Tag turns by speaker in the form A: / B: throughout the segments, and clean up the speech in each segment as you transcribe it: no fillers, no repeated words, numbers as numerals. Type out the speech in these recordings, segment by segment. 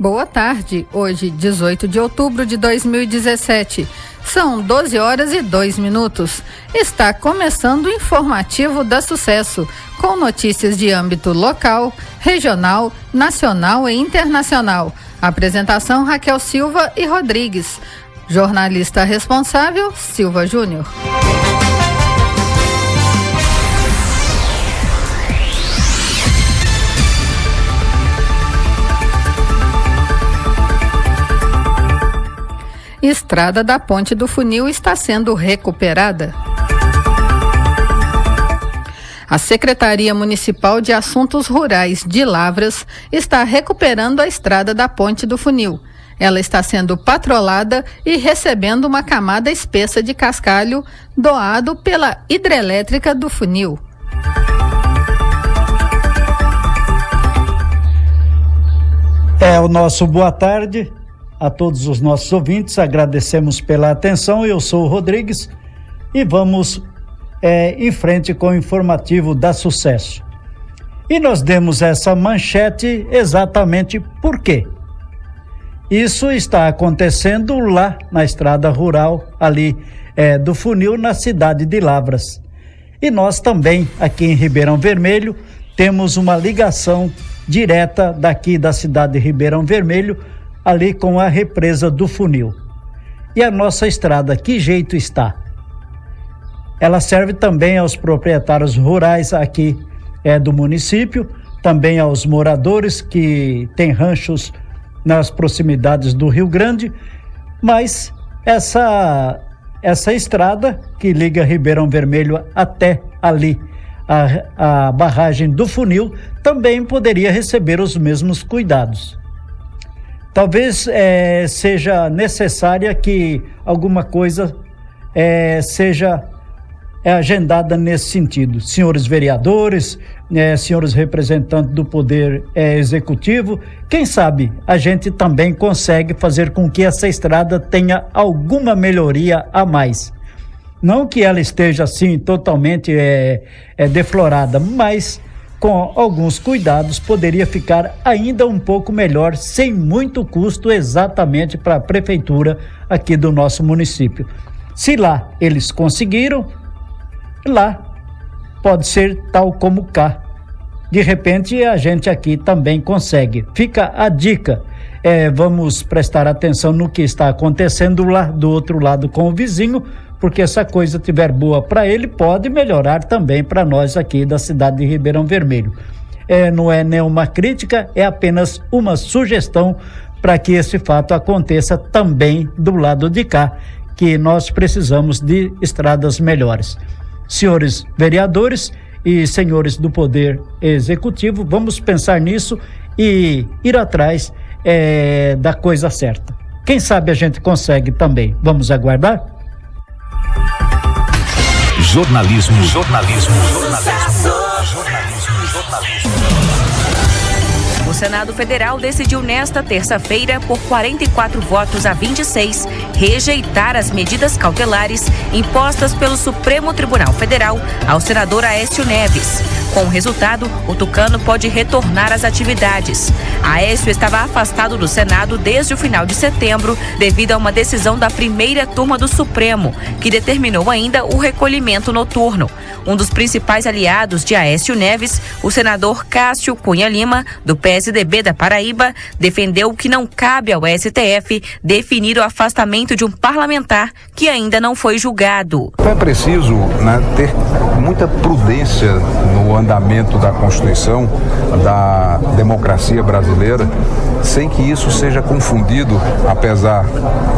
A: Boa tarde, hoje 18 de outubro de 2017. São 12h02. Está começando o informativo da Sucesso, com notícias de âmbito local, regional, nacional e internacional. Apresentação Raquel Silva e Rodrigues. Jornalista responsável, Silva Júnior. Estrada da Ponte do Funil está sendo recuperada. A Secretaria Municipal de Assuntos Rurais de Lavras está recuperando a estrada da Ponte do Funil. Ela está sendo patrolada e recebendo uma camada espessa de cascalho doado pela Hidrelétrica do Funil.
B: O nosso boa tarde a todos os nossos ouvintes, agradecemos pela atenção. Eu sou o Rodrigues e vamos em frente com o informativo da Sucesso. E nós demos essa manchete exatamente por quê? Isso está acontecendo lá na estrada rural, ali do Funil, na cidade de Lavras. E nós também, aqui em Ribeirão Vermelho, temos uma ligação direta daqui da cidade de Ribeirão Vermelho, ali com a represa do Funil. E a nossa estrada, que jeito está? Ela serve também aos proprietários rurais aqui do município, também aos moradores que têm ranchos nas proximidades do Rio Grande, mas essa estrada que liga Ribeirão Vermelho até ali, a barragem do Funil, também poderia receber os mesmos cuidados. Talvez seja necessária que alguma coisa seja agendada nesse sentido. Senhores vereadores, senhores representantes do Poder Executivo, quem sabe a gente também consegue fazer com que essa estrada tenha alguma melhoria a mais. Não que ela esteja assim totalmente deflorada, mas com alguns cuidados poderia ficar ainda um pouco melhor, sem muito custo exatamente para a prefeitura aqui do nosso município. Se lá eles conseguiram, lá pode ser tal como cá. De repente a gente aqui também consegue. Fica a dica. Vamos prestar atenção no que está acontecendo lá do outro lado com o vizinho, porque se a coisa estiver boa para ele, pode melhorar também para nós aqui da cidade de Ribeirão Vermelho. Não é nenhuma crítica, é apenas uma sugestão para que esse fato aconteça também do lado de cá, que nós precisamos de estradas melhores. Senhores vereadores e senhores do Poder Executivo, vamos pensar nisso e ir atrás da coisa certa. Quem sabe a gente consegue também. Vamos aguardar?
C: Jornalismo.
D: O Senado Federal decidiu nesta terça-feira, por 44 votos a 26, rejeitar as medidas cautelares impostas pelo Supremo Tribunal Federal ao senador Aécio Neves. Com o resultado, o tucano pode retornar às atividades. Aécio estava afastado do Senado desde o final de setembro, devido a uma decisão da primeira turma do Supremo, que determinou ainda o recolhimento noturno. Um dos principais aliados de Aécio Neves, o senador Cássio Cunha Lima, do PSDB da Paraíba, defendeu que não cabe ao STF definir o afastamento de um parlamentar que ainda não foi julgado.
E: É preciso ter muita prudência no andamento da Constituição, da democracia brasileira, sem que isso seja confundido, apesar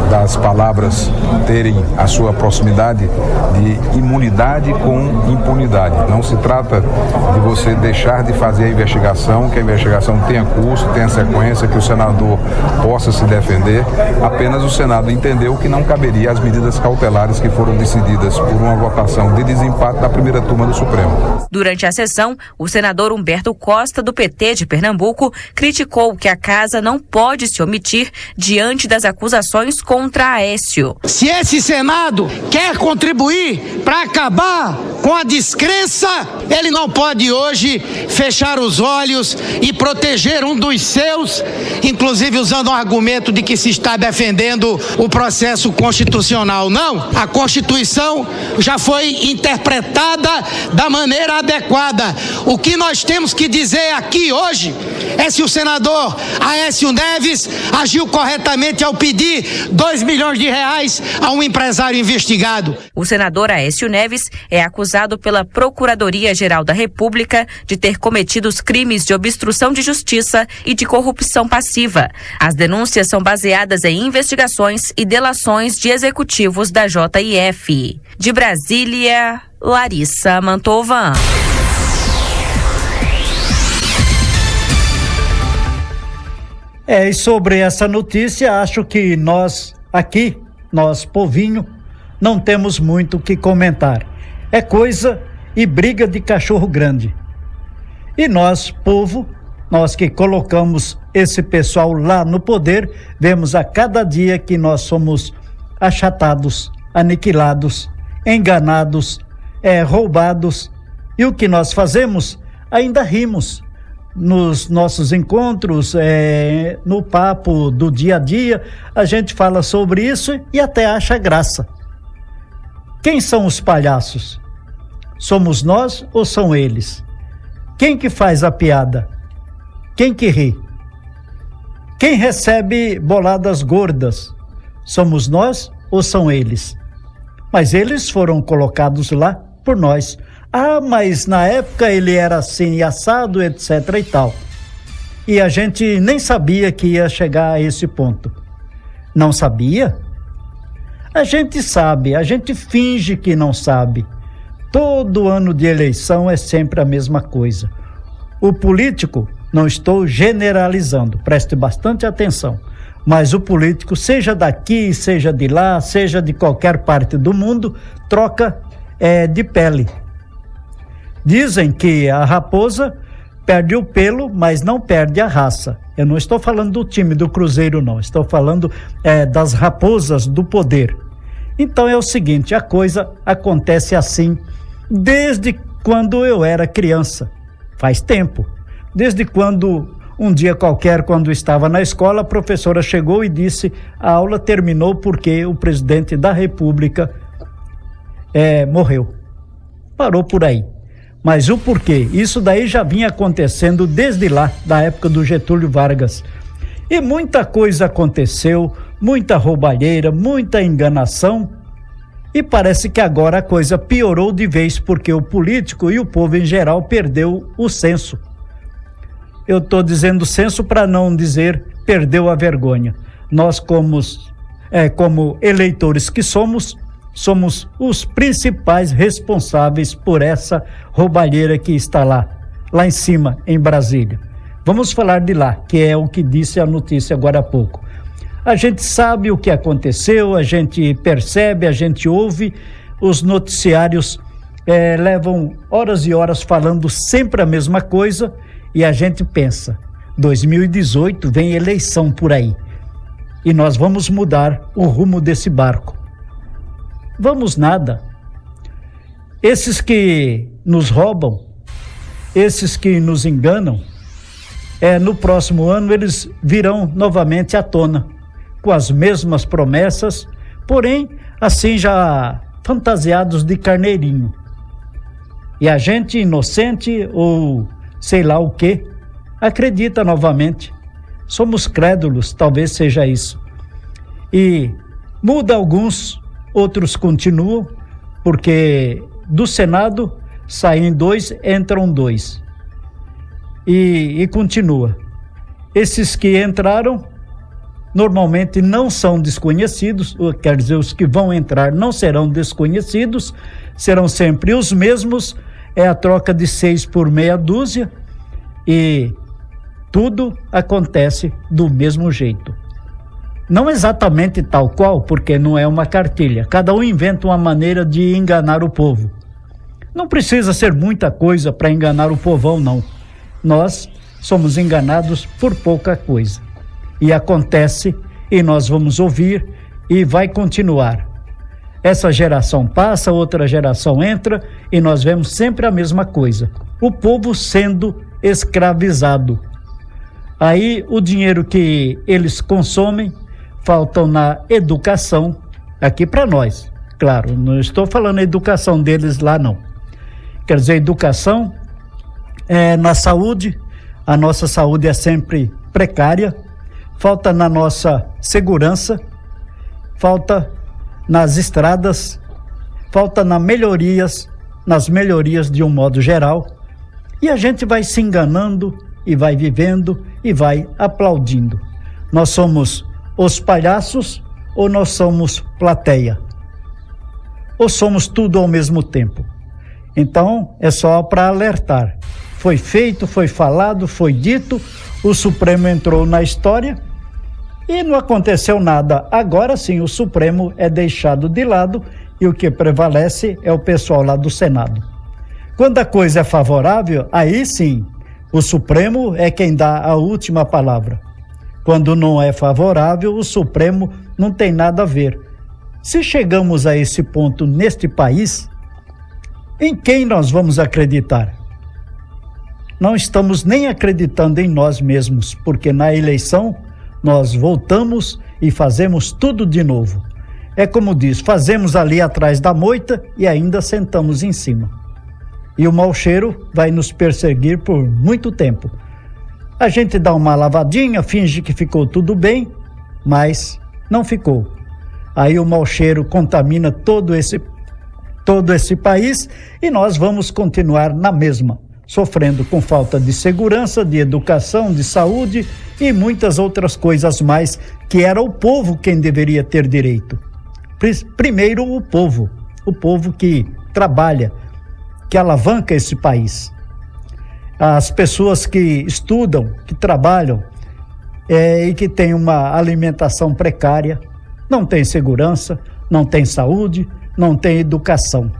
E: das palavras terem a sua proximidade, de imunidade com impunidade. Não se trata de você deixar de fazer a investigação, que a investigação tenha curso, tenha sequência, que o senador possa se defender. Apenas o Senado entendeu que não caberia as medidas cautelares que foram decididas por uma votação de desempate da primeira turma do Supremo.
D: Durante a sessão, o senador Humberto Costa, do PT de Pernambuco, criticou que a Casa casa não pode se omitir diante das acusações contra Aécio.
C: Se esse Senado quer contribuir para acabar com a descrença, ele não pode hoje fechar os olhos e proteger um dos seus, inclusive usando o argumento de que se está defendendo o processo constitucional. Não, a Constituição já foi interpretada da maneira adequada. O que nós temos que dizer aqui hoje é se o senador Aécio Neves agiu corretamente ao pedir 2 milhões de reais a um empresário investigado.
D: O senador Aécio Neves é acusado pela Procuradoria-Geral da República de ter cometido os crimes de obstrução de justiça e de corrupção passiva. As denúncias são baseadas em investigações e delações de executivos da JIF. De Brasília, Larissa Mantovan.
B: E sobre essa notícia, acho que nós aqui, nós povinho, não temos muito o que comentar. É coisa e briga de cachorro grande. E nós, povo, nós que colocamos esse pessoal lá no poder, vemos a cada dia que nós somos achatados, aniquilados, enganados, roubados. E o que nós fazemos? Ainda rimos. Nos nossos encontros, no papo do dia a dia, a gente fala sobre isso e até acha graça. Quem são os palhaços? Somos nós ou são eles? Quem que faz a piada? Quem que ri? Quem recebe boladas gordas? Somos nós ou são eles? Mas eles foram colocados lá por nós. Ah, mas na época ele era assim, assado, etc e tal. E a gente nem sabia que ia chegar a esse ponto. Não sabia? A gente sabe, a gente finge que não sabe. Todo ano de eleição é sempre a mesma coisa. O político, não estou generalizando, preste bastante atenção, mas o político, seja daqui, seja de lá, seja de qualquer parte do mundo, troca de pele. Dizem que a raposa perde o pelo, mas não perde a raça. Eu não estou falando do time do Cruzeiro, não. Estou falando das raposas do poder. Então é o seguinte, a coisa acontece assim desde quando eu era criança. Faz tempo. Desde quando, um dia qualquer, quando estava na escola, a professora chegou e disse: a aula terminou porque o presidente da República morreu. Parou por aí. Mas o porquê? Isso daí já vinha acontecendo desde lá, da época do Getúlio Vargas. E muita coisa aconteceu, muita roubalheira, muita enganação. E parece que agora a coisa piorou de vez, porque o político e o povo em geral perdeu o senso. Eu estou dizendo senso para não dizer perdeu a vergonha. Nós, como eleitores que somos os principais responsáveis por essa roubalheira que está lá em cima, em Brasília. Vamos falar de lá, que é o que disse a notícia agora há pouco. A gente sabe o que aconteceu, a gente percebe, a gente ouve, os noticiários levam horas e horas falando sempre a mesma coisa e a gente pensa, 2018 vem eleição por aí e nós vamos mudar o rumo desse barco. Vamos nada. Esses que nos roubam, esses que nos enganam, no próximo ano eles virão novamente à tona, com as mesmas promessas, porém, assim já fantasiados de carneirinho. E a gente inocente ou sei lá o quê, acredita novamente. Somos crédulos, talvez seja isso. E muda alguns, outros continuam, porque do Senado saem 2, entram 2. E continua. Esses que entraram normalmente não são desconhecidos, quer dizer, os que vão entrar não serão desconhecidos, serão sempre os mesmos, é a troca de 6 por meia dúzia e tudo acontece do mesmo jeito. Não exatamente tal qual, porque não é uma cartilha. Cada um inventa uma maneira de enganar o povo. Não precisa ser muita coisa para enganar o povão, não. Nós somos enganados por pouca coisa. e acontece, e nós vamos ouvir e vai continuar. Essa geração passa, outra geração entra e nós vemos sempre a mesma coisa. O povo sendo escravizado. Aí o dinheiro que eles consomem faltam na educação, aqui para nós. Claro, não estou falando a educação deles lá não. Quer dizer, educação na saúde, a nossa saúde é sempre precária, falta na nossa segurança, falta nas estradas, falta nas melhorias de um modo geral, e a gente vai se enganando e vai vivendo e vai aplaudindo. Nós somos os palhaços ou nós somos plateia? Ou somos tudo ao mesmo tempo? Então, é só para alertar. Foi feito, foi falado, foi dito, o Supremo entrou na história e não aconteceu nada. Agora sim, o Supremo é deixado de lado e o que prevalece é o pessoal lá do Senado. Quando a coisa é favorável, aí sim, o Supremo é quem dá a última palavra. Quando não é favorável, o Supremo não tem nada a ver. Se chegamos a esse ponto neste país, em quem nós vamos acreditar? Não estamos nem acreditando em nós mesmos, porque na eleição nós voltamos e fazemos tudo de novo. É como diz, fazemos ali atrás da moita e ainda sentamos em cima. E o mau cheiro vai nos perseguir por muito tempo. A gente dá uma lavadinha, finge que ficou tudo bem, mas não ficou. Aí o mau cheiro contamina todo esse país e nós vamos continuar na mesma, sofrendo com falta de segurança, de educação, de saúde e muitas outras coisas mais, que era o povo quem deveria ter direito. Primeiro o povo que trabalha, que alavanca esse país. As pessoas que estudam, que trabalham e que têm uma alimentação precária, não tem segurança, não tem saúde, não tem educação.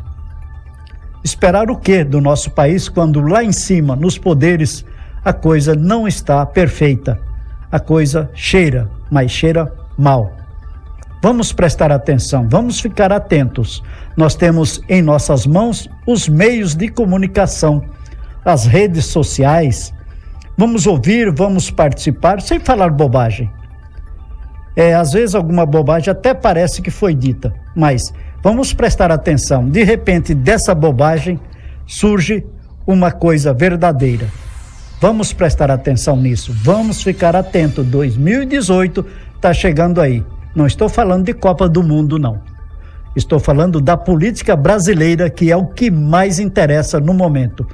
B: Esperar o quê do nosso país quando lá em cima, nos poderes, a coisa não está perfeita? A coisa cheira, mas cheira mal. Vamos prestar atenção, vamos ficar atentos. Nós temos em nossas mãos os meios de comunicação, as redes sociais. Vamos ouvir, vamos participar, sem falar bobagem. Às vezes alguma bobagem até parece que foi dita, mas vamos prestar atenção. De repente, dessa bobagem surge uma coisa verdadeira. Vamos prestar atenção nisso, vamos ficar atento. 2018 está chegando aí. Não estou falando de Copa do Mundo, não. Estou falando da política brasileira, que é o que mais interessa no momento.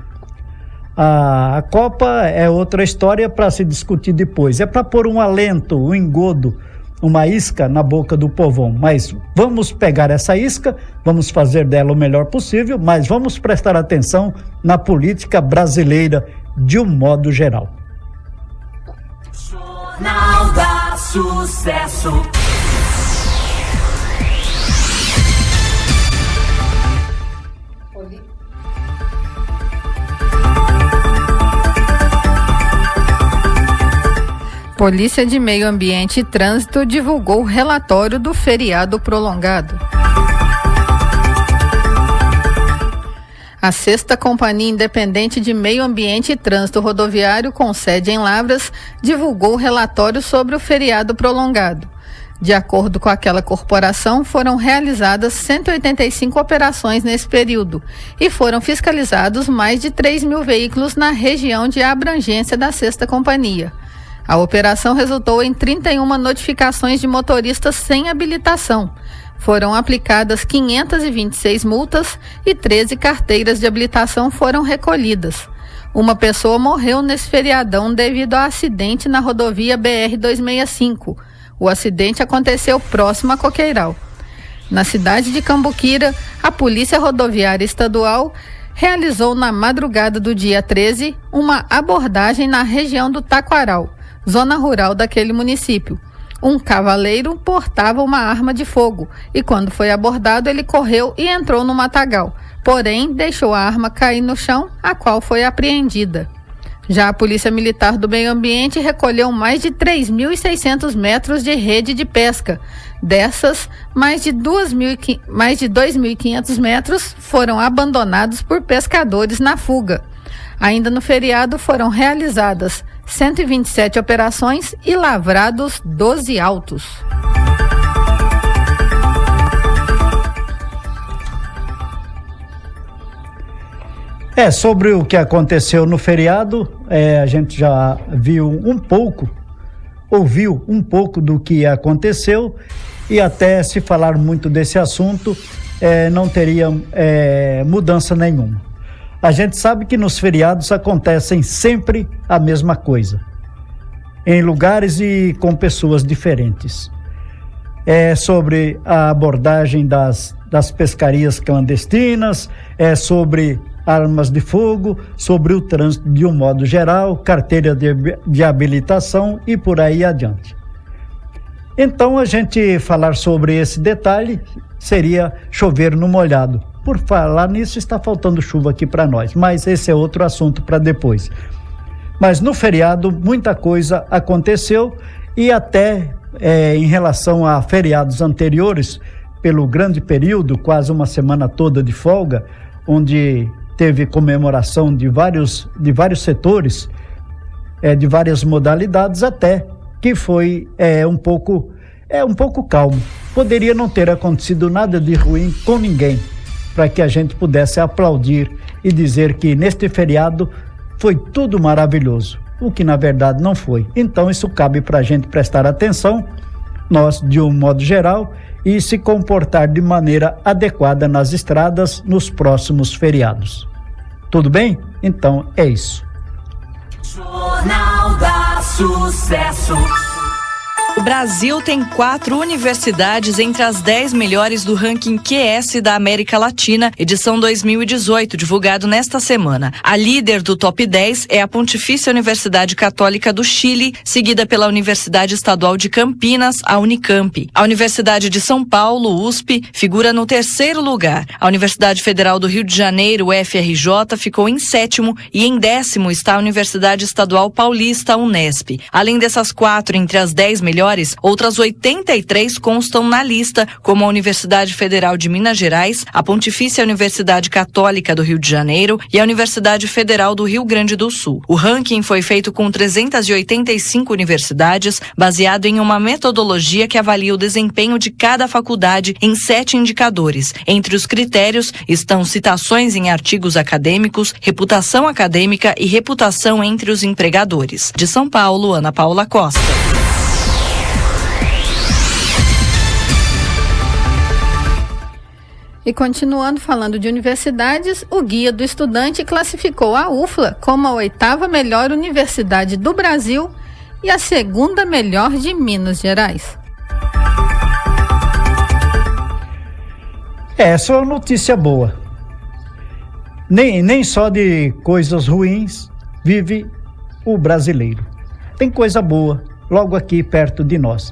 B: A Copa é outra história para se discutir depois. É para pôr um alento, um engodo, uma isca na boca do povão. Mas vamos pegar essa isca, vamos fazer dela o melhor possível, mas vamos prestar atenção na política brasileira de um modo geral.
F: Jornal da Sucesso.
A: Polícia de Meio Ambiente e Trânsito divulgou o relatório do feriado prolongado. A 6ª Companhia Independente de Meio Ambiente e Trânsito Rodoviário, com sede em Lavras, divulgou o relatório sobre o feriado prolongado. De acordo com aquela corporação, foram realizadas 185 operações nesse período e foram fiscalizados mais de 3.000 veículos na região de abrangência da 6ª Companhia. A operação resultou em 31 notificações de motoristas sem habilitação. Foram aplicadas 526 multas e 13 carteiras de habilitação foram recolhidas. Uma pessoa morreu nesse feriadão devido a acidente na rodovia BR-265. O acidente aconteceu próximo a Coqueiral. Na cidade de Cambuquira, a Polícia Rodoviária Estadual realizou na madrugada do dia 13 uma abordagem na região do Taquaral, zona rural daquele município. Um cavaleiro portava uma arma de fogo e quando foi abordado ele correu e entrou no matagal, porém deixou a arma cair no chão, a qual foi apreendida. Já a Polícia Militar do Meio Ambiente recolheu mais de 3.600 metros de rede de pesca. Dessas, mais de 2.500 metros foram abandonados por pescadores na fuga. Ainda no feriado foram realizadas 127 operações e lavrados 12 autos.
B: Sobre o que aconteceu no feriado, a gente já ouviu um pouco do que aconteceu, e até se falar muito desse assunto, não teria mudança nenhuma. A gente sabe que nos feriados acontecem sempre a mesma coisa, em lugares e com pessoas diferentes. Sobre a abordagem das pescarias clandestinas, sobre armas de fogo, sobre o trânsito de um modo geral, carteira de habilitação e por aí adiante. Então, a gente falar sobre esse detalhe seria chover no molhado. Por falar nisso, está faltando chuva aqui para nós, mas esse é outro assunto para depois. Mas no feriado, muita coisa aconteceu, e até em relação a feriados anteriores, pelo grande período, quase uma semana toda de folga, onde teve comemoração de vários setores, de várias modalidades, até que foi um pouco calmo. Poderia não ter acontecido nada de ruim com ninguém, para que a gente pudesse aplaudir e dizer que neste feriado foi tudo maravilhoso, o que na verdade não foi. Então isso cabe para a gente prestar atenção, nós de um modo geral, e se comportar de maneira adequada nas estradas nos próximos feriados. Tudo bem? Então é isso.
F: Jornal da Sucesso.
G: O Brasil tem 4 universidades entre as 10 melhores do ranking QS da América Latina, edição 2018, divulgado nesta semana. A líder do top 10 é a Pontifícia Universidade Católica do Chile, seguida pela Universidade Estadual de Campinas, a Unicamp. A Universidade de São Paulo, USP, figura no 3º lugar. A Universidade Federal do Rio de Janeiro, UFRJ, ficou em 7º, e em 10º está a Universidade Estadual Paulista, Unesp. Além dessas 4 entre as 10 melhores, outras 83 constam na lista, como a Universidade Federal de Minas Gerais, a Pontifícia Universidade Católica do Rio de Janeiro e a Universidade Federal do Rio Grande do Sul. O ranking foi feito com 385 universidades, baseado em uma metodologia que avalia o desempenho de cada faculdade em 7 indicadores. Entre os critérios estão citações em artigos acadêmicos, reputação acadêmica e reputação entre os empregadores. De São Paulo, Ana Paula Costa.
A: E continuando falando de universidades, o Guia do Estudante classificou a UFLA como a 8ª melhor universidade do Brasil e a 2ª melhor de Minas Gerais.
B: Essa é uma notícia boa. Nem só de coisas ruins vive o brasileiro. Tem coisa boa logo aqui perto de nós.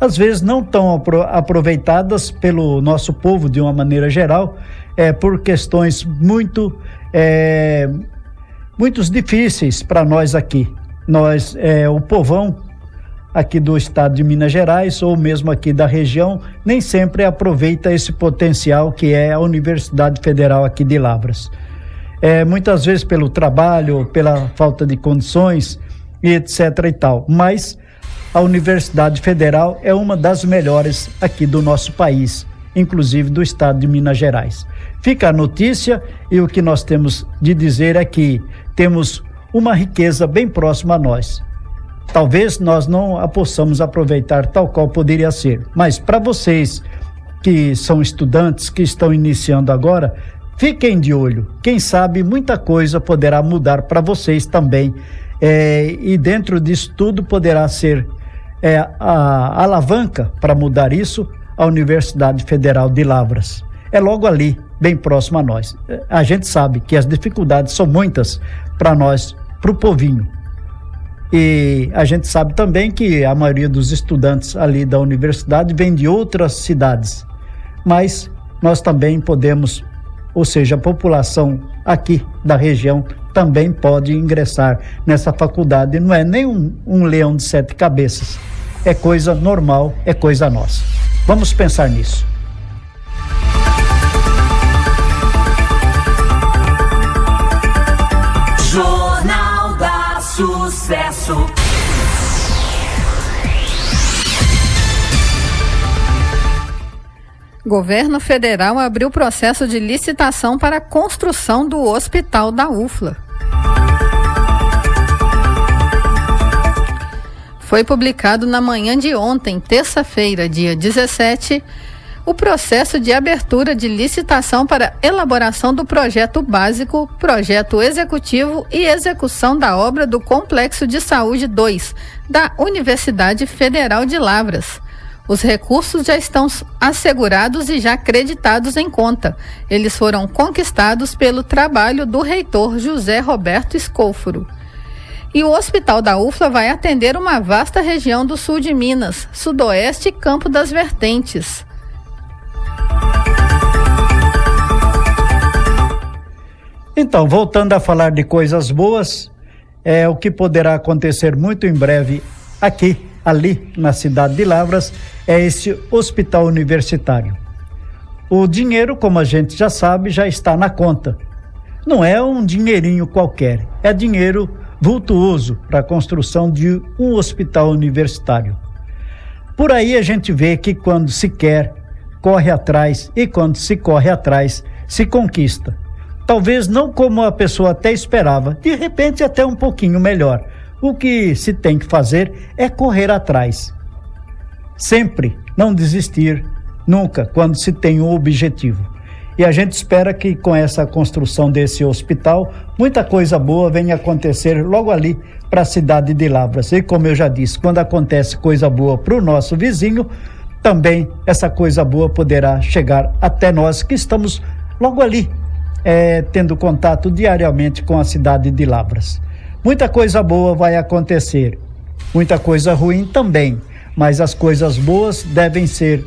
B: Às vezes não tão aproveitadas pelo nosso povo de uma maneira geral, por questões muito difíceis para nós aqui. Nós, o povão aqui do estado de Minas Gerais, ou mesmo aqui da região, nem sempre aproveita esse potencial que é a Universidade Federal aqui de Lavras. Muitas vezes pelo trabalho, pela falta de condições e etc e tal, mas a Universidade Federal é uma das melhores aqui do nosso país, inclusive do estado de Minas Gerais. Fica a notícia, e o que nós temos de dizer é que temos uma riqueza bem próxima a nós. Talvez nós não a possamos aproveitar tal qual poderia ser, mas para vocês que são estudantes, que estão iniciando agora, fiquem de olho. Quem sabe muita coisa poderá mudar para vocês também, e dentro disso tudo poderá ser a alavanca para mudar isso, a Universidade Federal de Lavras. É logo ali, bem próximo a nós. A gente sabe que as dificuldades são muitas para nós, para o povinho. E a gente sabe também que a maioria dos estudantes ali da universidade vem de outras cidades. Mas nós também podemos, ou seja, a população aqui da região também pode ingressar nessa faculdade. Não é nem um leão de 7 cabeças. É coisa normal, é coisa nossa. Vamos pensar nisso.
F: Jornal da Sucesso.
A: Governo federal abriu processo de licitação para a construção do hospital da UFLA. Foi publicado na manhã de ontem, terça-feira, dia 17, o processo de abertura de licitação para elaboração do projeto básico, projeto executivo e execução da obra do Complexo de Saúde 2, da Universidade Federal de Lavras. Os recursos já estão assegurados e já acreditados em conta. Eles foram conquistados pelo trabalho do reitor José Roberto Escóforo. E o Hospital da UFLA vai atender uma vasta região do sul de Minas, Sudoeste e Campo das Vertentes.
B: Então, voltando a falar de coisas boas, o que poderá acontecer muito em breve ali na cidade de Lavras, é esse hospital universitário. O dinheiro, como a gente já sabe, já está na conta. Não é um dinheirinho qualquer, é dinheiro vultuoso para a construção de um hospital universitário. Por aí a gente vê que quando se quer, corre atrás, e quando se corre atrás, se conquista. Talvez não como a pessoa até esperava, de repente até um pouquinho melhor. O que se tem que fazer é correr atrás. Sempre não desistir, nunca, quando se tem um objetivo. E a gente espera que com essa construção desse hospital, muita coisa boa venha acontecer logo ali para a cidade de Lavras. E como eu já disse, quando acontece coisa boa para o nosso vizinho, também essa coisa boa poderá chegar até nós que estamos logo ali, tendo contato diariamente com a cidade de Lavras. Muita coisa boa vai acontecer, muita coisa ruim também, mas as coisas boas devem ser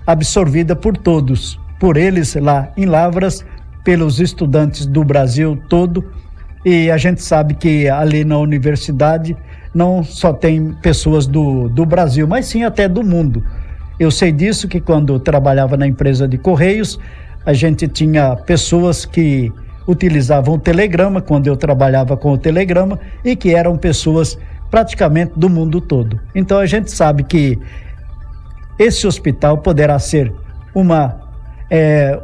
B: absorvidas por todos, por eles lá em Lavras, pelos estudantes do Brasil todo, e a gente sabe que ali na universidade não só tem pessoas do Brasil, mas sim até do mundo. Eu sei disso que quando eu trabalhava na empresa de Correios, a gente tinha pessoas que utilizavam o telegrama, quando eu trabalhava com o telegrama, e que eram pessoas praticamente do mundo todo. Então a gente sabe que esse hospital poderá ser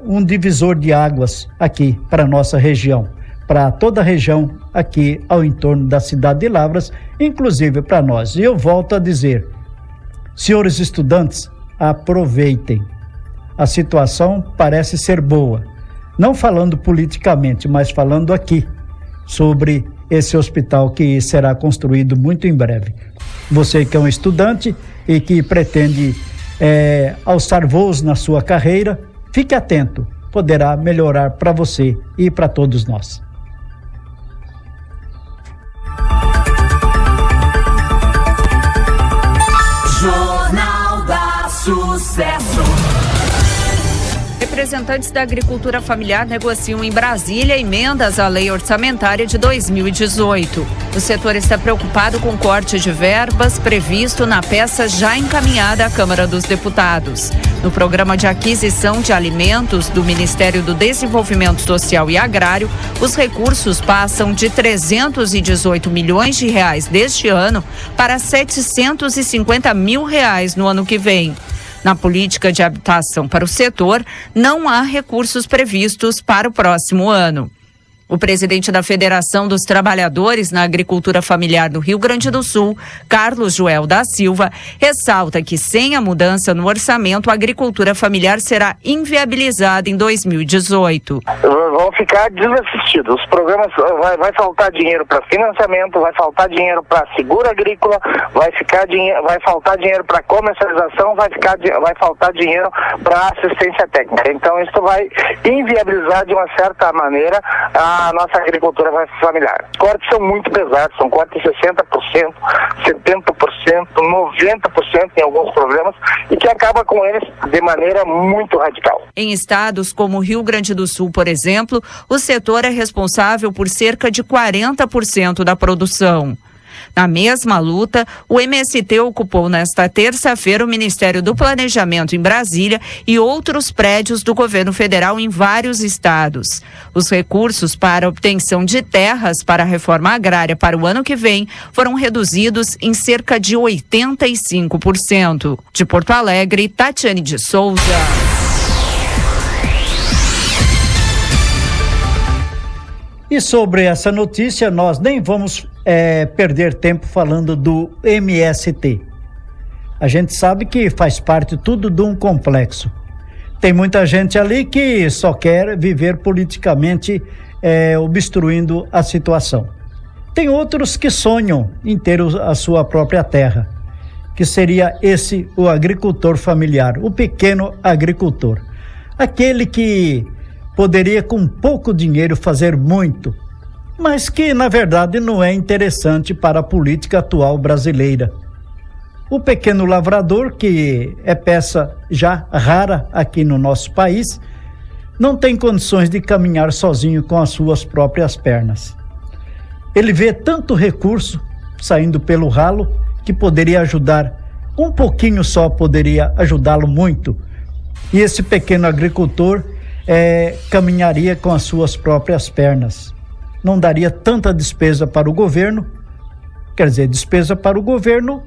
B: um divisor de águas aqui para a nossa região, para toda a região aqui ao entorno da cidade de Lavras, inclusive para nós. E eu volto a dizer, senhores estudantes, aproveitem. A situação parece ser boa. Não falando politicamente, mas falando aqui sobre esse hospital que será construído muito em breve. Você que é um estudante e que pretende alçar voos na sua carreira, fique atento, poderá melhorar para você e para todos nós.
F: Jornal da Sucesso.
D: Representantes da agricultura familiar negociam em Brasília emendas à lei orçamentária de 2018. O setor está preocupado com o corte de verbas previsto na peça já encaminhada à Câmara dos Deputados. No programa de aquisição de alimentos do Ministério do Desenvolvimento Social e Agrário, os recursos passam de R$318 milhões deste ano para R$750 mil no ano que vem. Na política de habitação para o setor, não há recursos previstos para o próximo ano. O presidente da Federação dos Trabalhadores na Agricultura Familiar do Rio Grande do Sul, Carlos Joel da Silva, ressalta que sem a mudança no orçamento, a agricultura familiar será inviabilizada em 2018.
H: Vão ficar desassistidos. Os programas, vai faltar dinheiro para financiamento, vai faltar dinheiro para seguro agrícola, vai faltar dinheiro para comercialização, vai faltar dinheiro para assistência técnica. Então isso vai inviabilizar de uma certa maneira a nossa agricultura familiar. Os cortes são muito pesados, são cortes de 60%, 70%, 90% em alguns problemas, e que acaba com eles de maneira muito radical.
D: Em estados como Rio Grande do Sul, por exemplo,
I: exemplo, o setor é responsável por cerca de 40% da produção. Na mesma luta, o MST ocupou nesta terça-feira o Ministério do Planejamento em Brasília e outros prédios do governo federal em vários estados. Os recursos para a obtenção de terras para a reforma agrária para o ano que vem foram reduzidos em cerca de 85%. De Porto Alegre, Tatiane de Souza.
B: E sobre essa notícia, nós nem vamos perder tempo falando do MST. A gente sabe que faz parte tudo de um complexo. Tem muita gente ali que só quer viver politicamente obstruindo a situação. Tem outros que sonham em ter a sua própria terra, que seria o agricultor familiar, o pequeno agricultor. Aquele que poderia com pouco dinheiro fazer muito, mas que na verdade não é interessante para a política atual brasileira. O pequeno lavrador, que é peça já rara aqui no nosso país, não tem condições de caminhar sozinho com as suas próprias pernas. Ele vê tanto recurso saindo pelo ralo que poderia ajudar, um pouquinho só poderia ajudá-lo muito. E esse pequeno agricultor caminharia com as suas próprias pernas. Não daria tanta despesa para o governo, quer dizer, despesa para o governo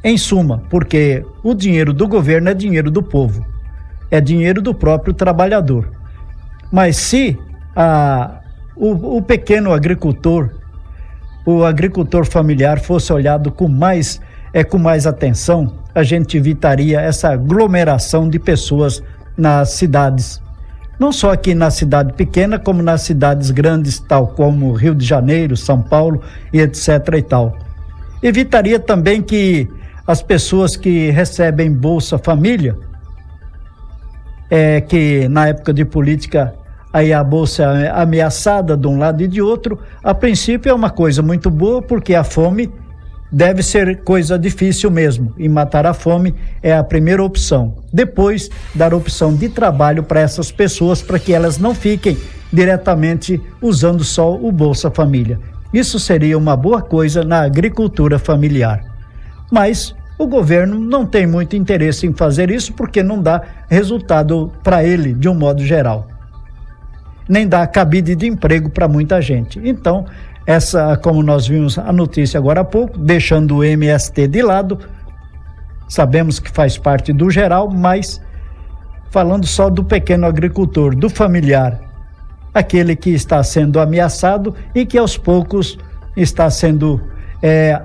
B: em suma, porque o dinheiro do governo é dinheiro do povo, é dinheiro do próprio trabalhador. Mas se o pequeno agricultor, o agricultor familiar fosse olhado com mais atenção, a gente evitaria essa aglomeração de pessoas nas cidades, não só aqui na cidade pequena, como nas cidades grandes, tal como Rio de Janeiro, São Paulo e etc. e tal. Evitaria também que as pessoas que recebem Bolsa Família, que na época de política aí a Bolsa é ameaçada de um lado e de outro, a princípio é uma coisa muito boa, porque a fome deve ser coisa difícil mesmo, e matar a fome é a primeira opção. Depois, dar opção de trabalho para essas pessoas, para que elas não fiquem diretamente usando só o Bolsa Família. Isso seria uma boa coisa na agricultura familiar. Mas o governo não tem muito interesse em fazer isso, porque não dá resultado para ele, de um modo geral. Nem dá cabide de emprego para muita gente. Então, como nós vimos a notícia agora há pouco, deixando o MST de lado, sabemos que faz parte do geral, mas falando só do pequeno agricultor, do familiar, aquele que está sendo ameaçado e que aos poucos está sendo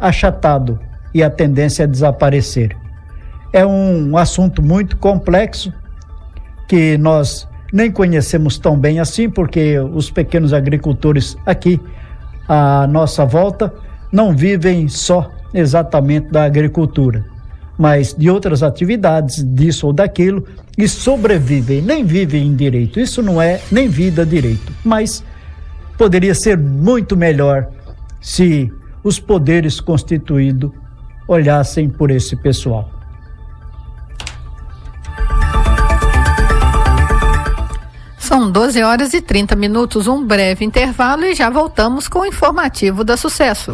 B: achatado e a tendência é desaparecer. É um assunto muito complexo que nós nem conhecemos tão bem assim, porque os pequenos agricultores aqui à nossa volta não vivem só exatamente da agricultura, mas de outras atividades, disso ou daquilo, e sobrevivem, nem vivem em direito. Isso não é nem vida direito, mas poderia ser muito melhor se os poderes constituídos olhassem por esse pessoal.
A: São 12h30, um breve intervalo e já voltamos com o informativo da Sucesso.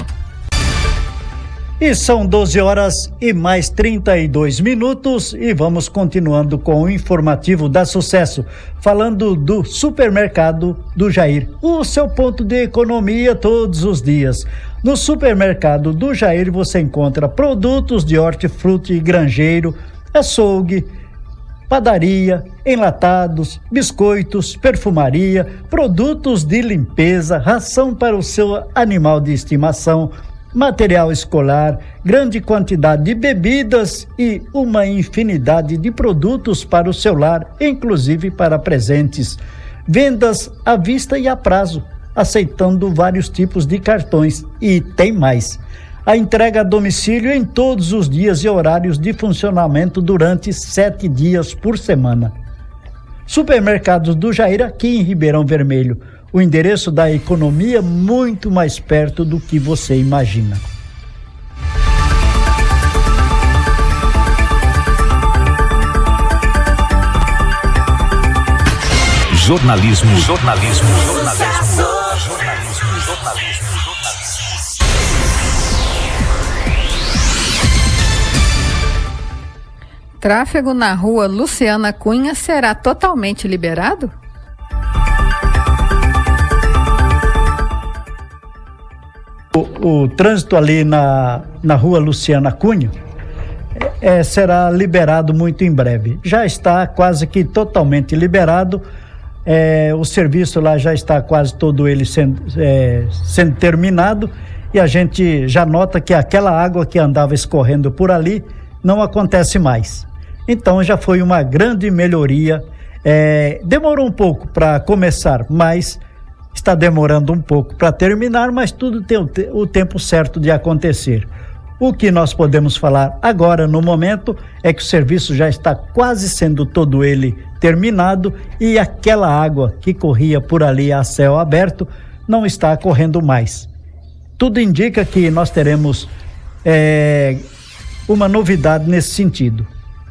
B: E são 12h32 e vamos continuando com o informativo da Sucesso, falando do supermercado do Jair, o seu ponto de economia todos os dias. No supermercado do Jair você encontra produtos de hortifruti e granjeiro, açougue, padaria, enlatados, biscoitos, perfumaria, produtos de limpeza, ração para o seu animal de estimação, material escolar, grande quantidade de bebidas e uma infinidade de produtos para o seu lar, inclusive para presentes. Vendas à vista e a prazo, aceitando vários tipos de cartões, e tem mais. A entrega a domicílio em todos os dias e horários de funcionamento durante 7 dias por semana. Supermercados do Jair, aqui em Ribeirão Vermelho. O endereço da economia muito mais perto do que você imagina.
J: Jornalismo.
A: Tráfego na rua Luciana Cunha será totalmente liberado?
B: O trânsito ali na rua Luciana Cunha será liberado muito em breve. Já está quase que totalmente liberado. O serviço lá já está quase todo ele sendo terminado, e a gente já nota que aquela água que andava escorrendo por ali não acontece mais. Então já foi uma grande melhoria. Demorou um pouco para começar, mas está demorando um pouco para terminar, mas tudo tem o tempo certo de acontecer. O que nós podemos falar agora, no momento, é que o serviço já está quase sendo todo ele terminado, e aquela água que corria por ali a céu aberto não está correndo mais. Tudo indica que nós teremos uma novidade nesse sentido.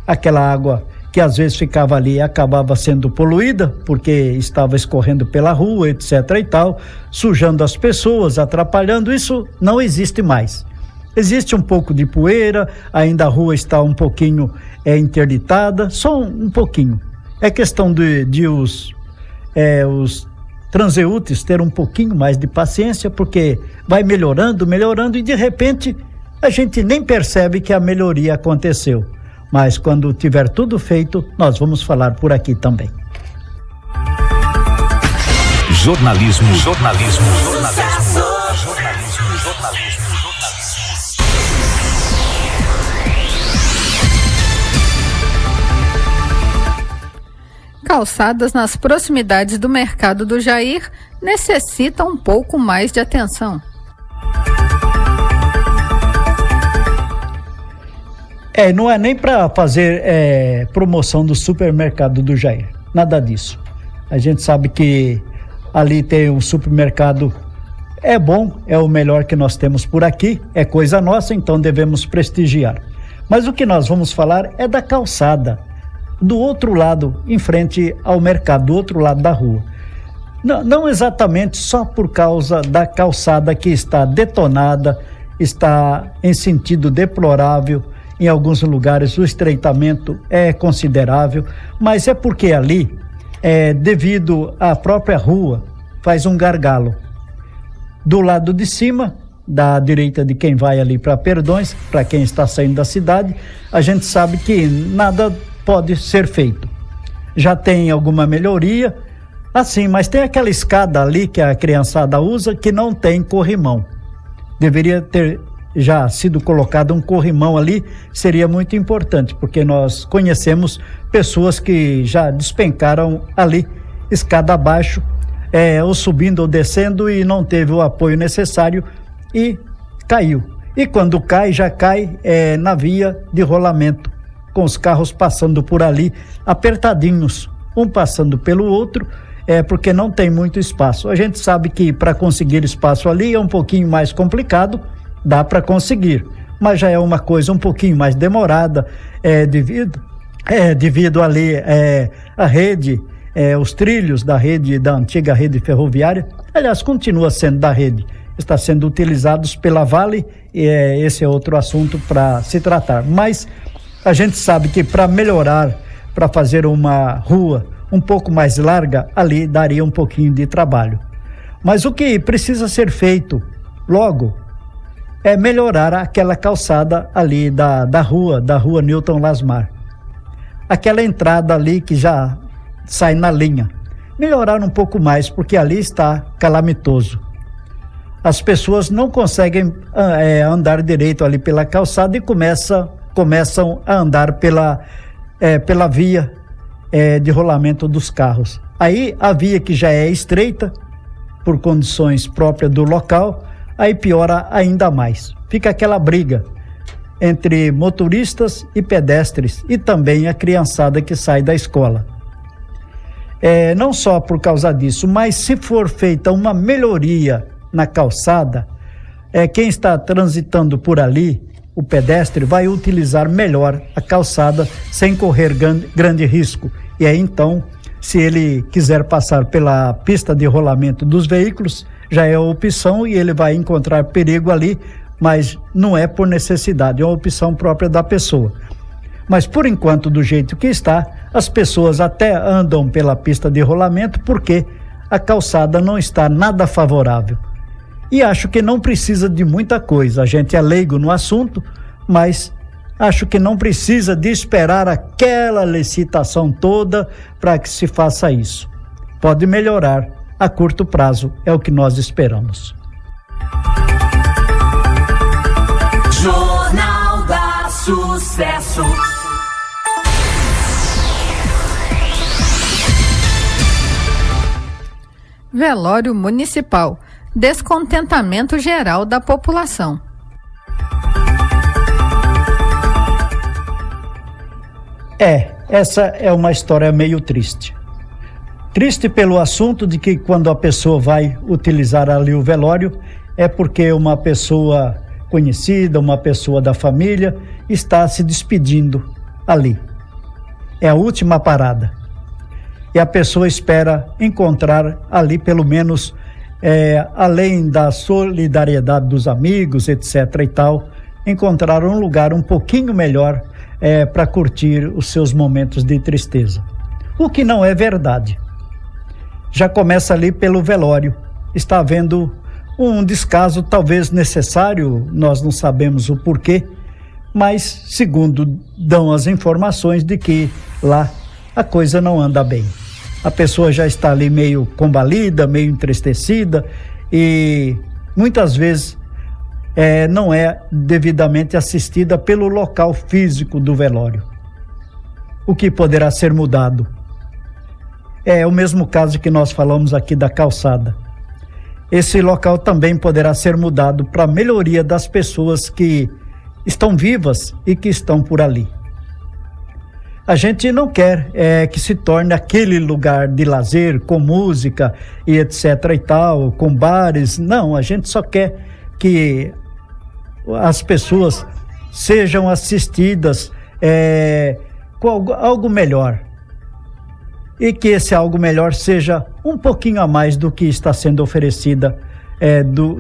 B: Aquela água que às vezes ficava ali e acabava sendo poluída, porque estava escorrendo pela rua, etc. e tal, sujando as pessoas, atrapalhando, isso não existe mais. Existe um pouco de poeira, ainda a rua está um pouquinho interditada, só um pouquinho. É questão de os transeúntes ter um pouquinho mais de paciência, porque vai melhorando e de repente a gente nem percebe que a melhoria aconteceu. Mas quando tiver tudo feito, nós vamos falar por aqui também.
J: Jornalismo.
A: Calçadas nas proximidades do mercado do Jair necessitam um pouco mais de atenção.
B: Não é nem para fazer promoção do supermercado do Jair, nada disso. A gente sabe que ali tem um supermercado, é bom, é o melhor que nós temos por aqui, é coisa nossa, então devemos prestigiar. Mas o que nós vamos falar é da calçada, do outro lado, em frente ao mercado, do outro lado da rua. Não exatamente só por causa da calçada que está detonada, está em sentido deplorável. Em alguns lugares o estreitamento é considerável, mas é porque ali, devido à própria rua, faz um gargalo. Do lado de cima, da direita de quem vai ali para Perdões, para quem está saindo da cidade, a gente sabe que nada pode ser feito. Já tem alguma melhoria, assim, mas tem aquela escada ali que a criançada usa que não tem corrimão. Deveria ter já sido colocado um corrimão ali, seria muito importante, porque nós conhecemos pessoas que já despencaram ali, escada abaixo, ou subindo ou descendo, e não teve o apoio necessário e caiu. E quando cai, já cai na via de rolamento, com os carros passando por ali, apertadinhos, um passando pelo outro, porque não tem muito espaço. A gente sabe que para conseguir espaço ali é um pouquinho mais complicado. Dá para conseguir, mas já é uma coisa um pouquinho mais demorada, devido ali a rede, os trilhos da antiga rede ferroviária, aliás, continua sendo da rede, está sendo utilizados pela Vale, e esse é outro assunto para se tratar. Mas a gente sabe que para melhorar, para fazer uma rua um pouco mais larga, ali daria um pouquinho de trabalho. Mas o que precisa ser feito logo é melhorar aquela calçada ali da rua Newton Lasmar. Aquela entrada ali que já sai na linha. Melhorar um pouco mais, porque ali está calamitoso. As pessoas não conseguem andar direito ali pela calçada e começam a andar pela via de rolamento dos carros. Aí a via que já é estreita, por condições próprias do local, aí piora ainda mais. Fica aquela briga entre motoristas e pedestres, e também a criançada que sai da escola. Não só por causa disso, mas se for feita uma melhoria na calçada, quem está transitando por ali, o pedestre, vai utilizar melhor a calçada sem correr grande risco. E aí então Se ele quiser passar pela pista de rolamento dos veículos, já é opção e ele vai encontrar perigo ali, mas não é por necessidade, é uma opção própria da pessoa. Mas por enquanto, do jeito que está, as pessoas até andam pela pista de rolamento porque a calçada não está nada favorável. E acho que não precisa de muita coisa, a gente é leigo no assunto, mas acho que não precisa de esperar aquela licitação toda para que se faça isso. Pode melhorar a curto prazo, é o que nós esperamos.
F: Jornal da Sucesso.
A: Velório municipal. Descontentamento geral da população.
B: Essa é uma história meio triste. Triste pelo assunto de que quando a pessoa vai utilizar ali o velório, é porque uma pessoa conhecida, uma pessoa da família, está se despedindo ali. É a última parada. E a pessoa espera encontrar ali pelo menos, além da solidariedade dos amigos, etc. e tal, encontrar um lugar um pouquinho melhor para curtir os seus momentos de tristeza. O que não é verdade. Já começa ali pelo velório. Está havendo um descaso talvez necessário, nós não sabemos o porquê, mas segundo dão as informações de que lá a coisa não anda bem. A pessoa já está ali meio combalida, meio entristecida e muitas vezes não é devidamente assistida pelo local físico do velório. O que poderá ser mudado? É o mesmo caso que nós falamos aqui da calçada. Esse local também poderá ser mudado para melhoria das pessoas que estão vivas e que estão por ali. A gente não quer que se torne aquele lugar de lazer com música e etc e tal, com bares. Não, a gente só quer que as pessoas sejam assistidas com algo melhor. E que esse algo melhor seja um pouquinho a mais do que está sendo oferecida,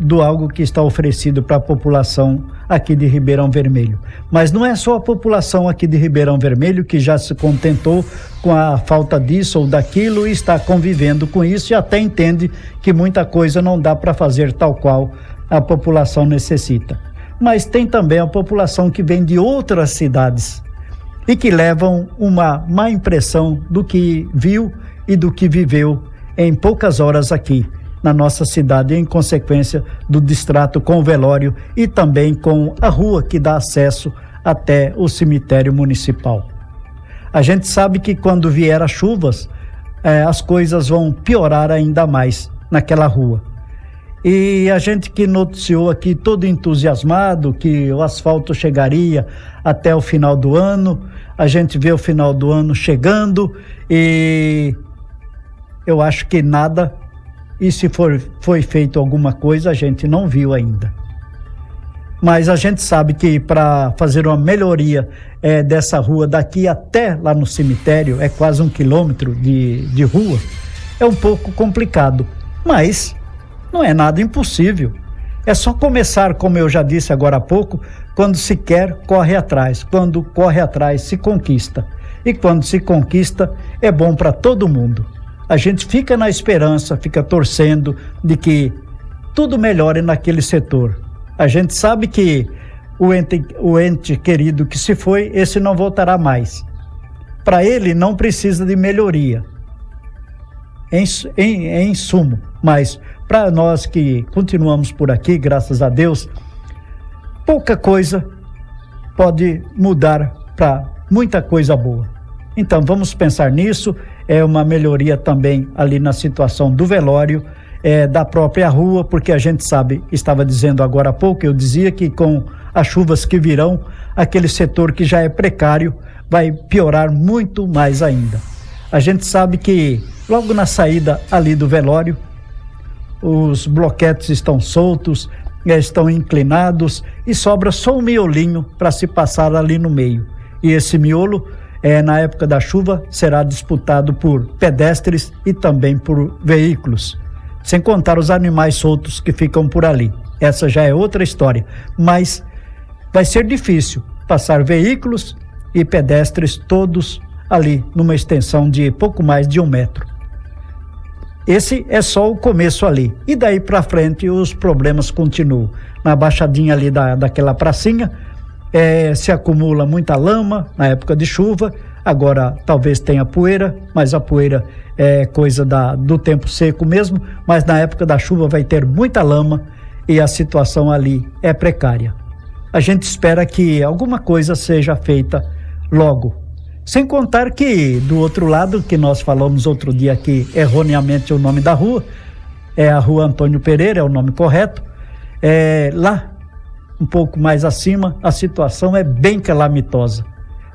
B: do algo que está oferecido para a população aqui de Ribeirão Vermelho. Mas não é só a população aqui de Ribeirão Vermelho que já se contentou com a falta disso ou daquilo e está convivendo com isso e até entende que muita coisa não dá para fazer tal qual a população necessita. Mas tem também a população que vem de outras cidades e que levam uma má impressão do que viu e do que viveu em poucas horas aqui na nossa cidade, em consequência do distrato com o velório e também com a rua que dá acesso até o cemitério municipal. A gente sabe que quando vier as chuvas, as coisas vão piorar ainda mais naquela rua. E a gente que noticiou aqui todo entusiasmado que o asfalto chegaria até o final do ano, a gente vê o final do ano chegando e eu acho que nada, e se foi feito alguma coisa, a gente não viu ainda. Mas a gente sabe que para fazer uma melhoria dessa rua daqui até lá no cemitério, é quase 1 quilômetro de rua, é um pouco complicado, mas não é nada impossível. É só começar, como eu já disse agora há pouco, quando se quer, corre atrás. Quando corre atrás, se conquista. E quando se conquista, é bom para todo mundo. A gente fica na esperança, fica torcendo de que tudo melhore naquele setor. A gente sabe que o ente querido que se foi, esse não voltará mais. Para ele, não precisa de melhoria. Em sumo, mas para nós que continuamos por aqui, graças a Deus, pouca coisa pode mudar para muita coisa boa. Então vamos pensar nisso, é uma melhoria também ali na situação do velório, da própria rua, porque a gente sabe, estava dizendo agora há pouco, eu dizia que com as chuvas que virão, aquele setor que já é precário vai piorar muito mais ainda. A gente sabe que logo na saída ali do velório, os bloquetes estão soltos, estão inclinados e sobra só um miolinho para se passar ali no meio. E esse miolo na época da chuva, será disputado por pedestres e também por veículos, sem contar os animais soltos que ficam por ali. Essa já é outra história, mas vai ser difícil passar veículos e pedestres todos ali numa extensão de pouco mais de 1 metro. Esse é só o começo ali, e daí para frente os problemas continuam. Na baixadinha ali daquela pracinha, se acumula muita lama na época de chuva. Agora talvez tenha poeira, mas a poeira é coisa do tempo seco mesmo, mas na época da chuva vai ter muita lama e a situação ali é precária. A gente espera que alguma coisa seja feita logo. Sem contar que do outro lado, que nós falamos outro dia aqui erroneamente o nome da rua, é a Rua Antônio Pereira, é o nome correto, lá um pouco mais acima a situação é bem calamitosa.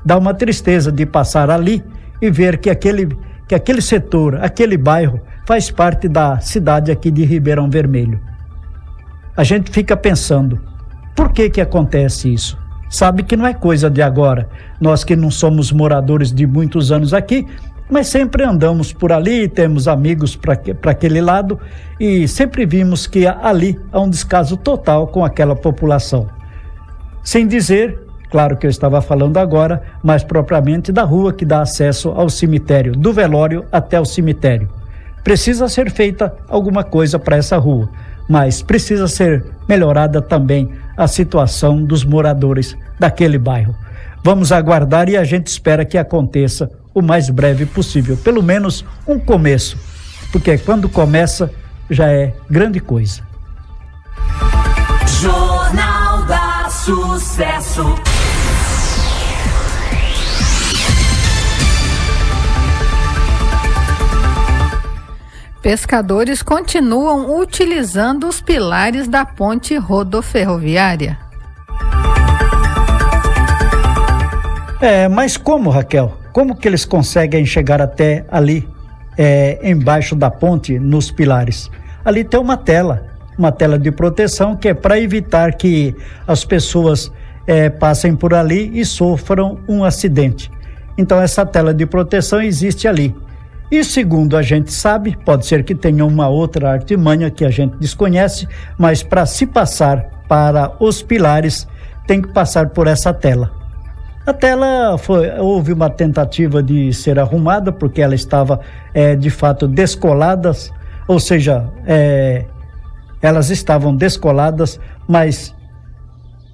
B: Dá uma tristeza de passar ali e ver que aquele setor, aquele bairro faz parte da cidade aqui de Ribeirão Vermelho. A gente fica pensando, por que acontece isso? Sabe que não é coisa de agora, nós que não somos moradores de muitos anos aqui, mas sempre andamos por ali, temos amigos para aquele lado e sempre vimos que ali há um descaso total com aquela população. Sem dizer, claro que eu estava falando agora, mais propriamente da rua que dá acesso ao cemitério, do velório até o cemitério. Precisa ser feita alguma coisa para essa rua, mas precisa ser melhorada também a situação dos moradores daquele bairro. Vamos aguardar e a gente espera que aconteça o mais breve possível, pelo menos um começo, porque quando começa já é grande coisa.
F: Jornal da Sucesso.
A: Pescadores continuam utilizando os pilares da ponte rodoferroviária.
B: Mas como, Raquel? Como que eles conseguem chegar até ali, embaixo da ponte, nos pilares? Ali tem uma tela de proteção que é para evitar que as pessoas passem por ali e sofram um acidente. Então essa tela de proteção existe ali. E segundo a gente sabe, pode ser que tenha uma outra artimanha que a gente desconhece, mas para se passar para os pilares tem que passar por essa tela. A tela houve uma tentativa de ser arrumada porque ela estava de fato descoladas, ou seja, elas estavam descoladas, mas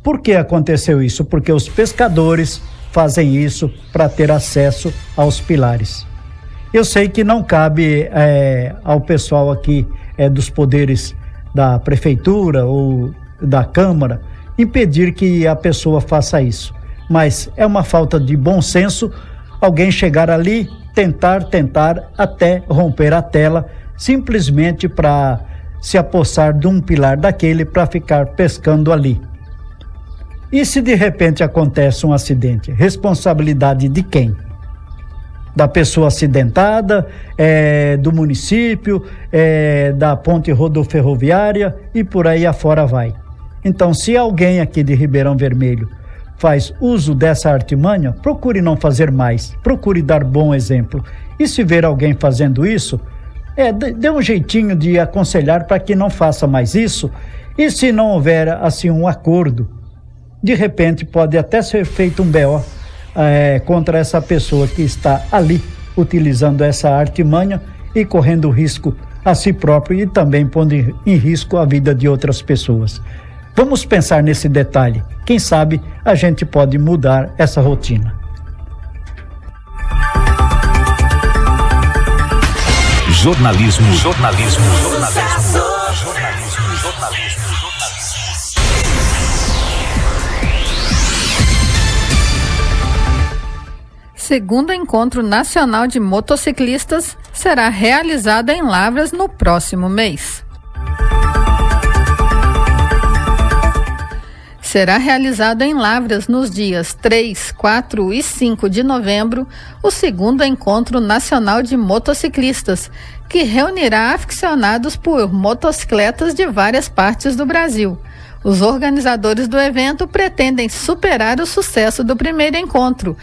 B: por que aconteceu isso? Porque os pescadores fazem isso para ter acesso aos pilares. Eu sei que não cabe ao pessoal aqui dos poderes da prefeitura ou da Câmara impedir que a pessoa faça isso, mas é uma falta de bom senso alguém chegar ali, tentar até romper a tela, simplesmente para se apossar de um pilar daquele para ficar pescando ali. E se de repente acontece um acidente, responsabilidade de quem? Da pessoa acidentada, do município, da ponte rodoferroviária e por aí afora vai. Então, se alguém aqui de Ribeirão Vermelho faz uso dessa artimanha, procure não fazer mais, procure dar bom exemplo. E se ver alguém fazendo isso, dê um jeitinho de aconselhar para que não faça mais isso. E se não houver assim um acordo, de repente pode até ser feito um BO contra essa pessoa que está ali utilizando essa artimanha e correndo risco a si próprio e também pondo em risco a vida de outras pessoas. Vamos pensar nesse detalhe. Quem sabe a gente pode mudar essa rotina.
J: Jornalismo.
A: Segundo encontro nacional de motociclistas será realizado em Lavras no próximo mês. Será realizado em Lavras nos dias 3, 4 e 5 de novembro o segundo encontro nacional de motociclistas, que reunirá aficionados por motocicletas de várias partes do Brasil. Os organizadores do evento pretendem superar o sucesso do primeiro encontro,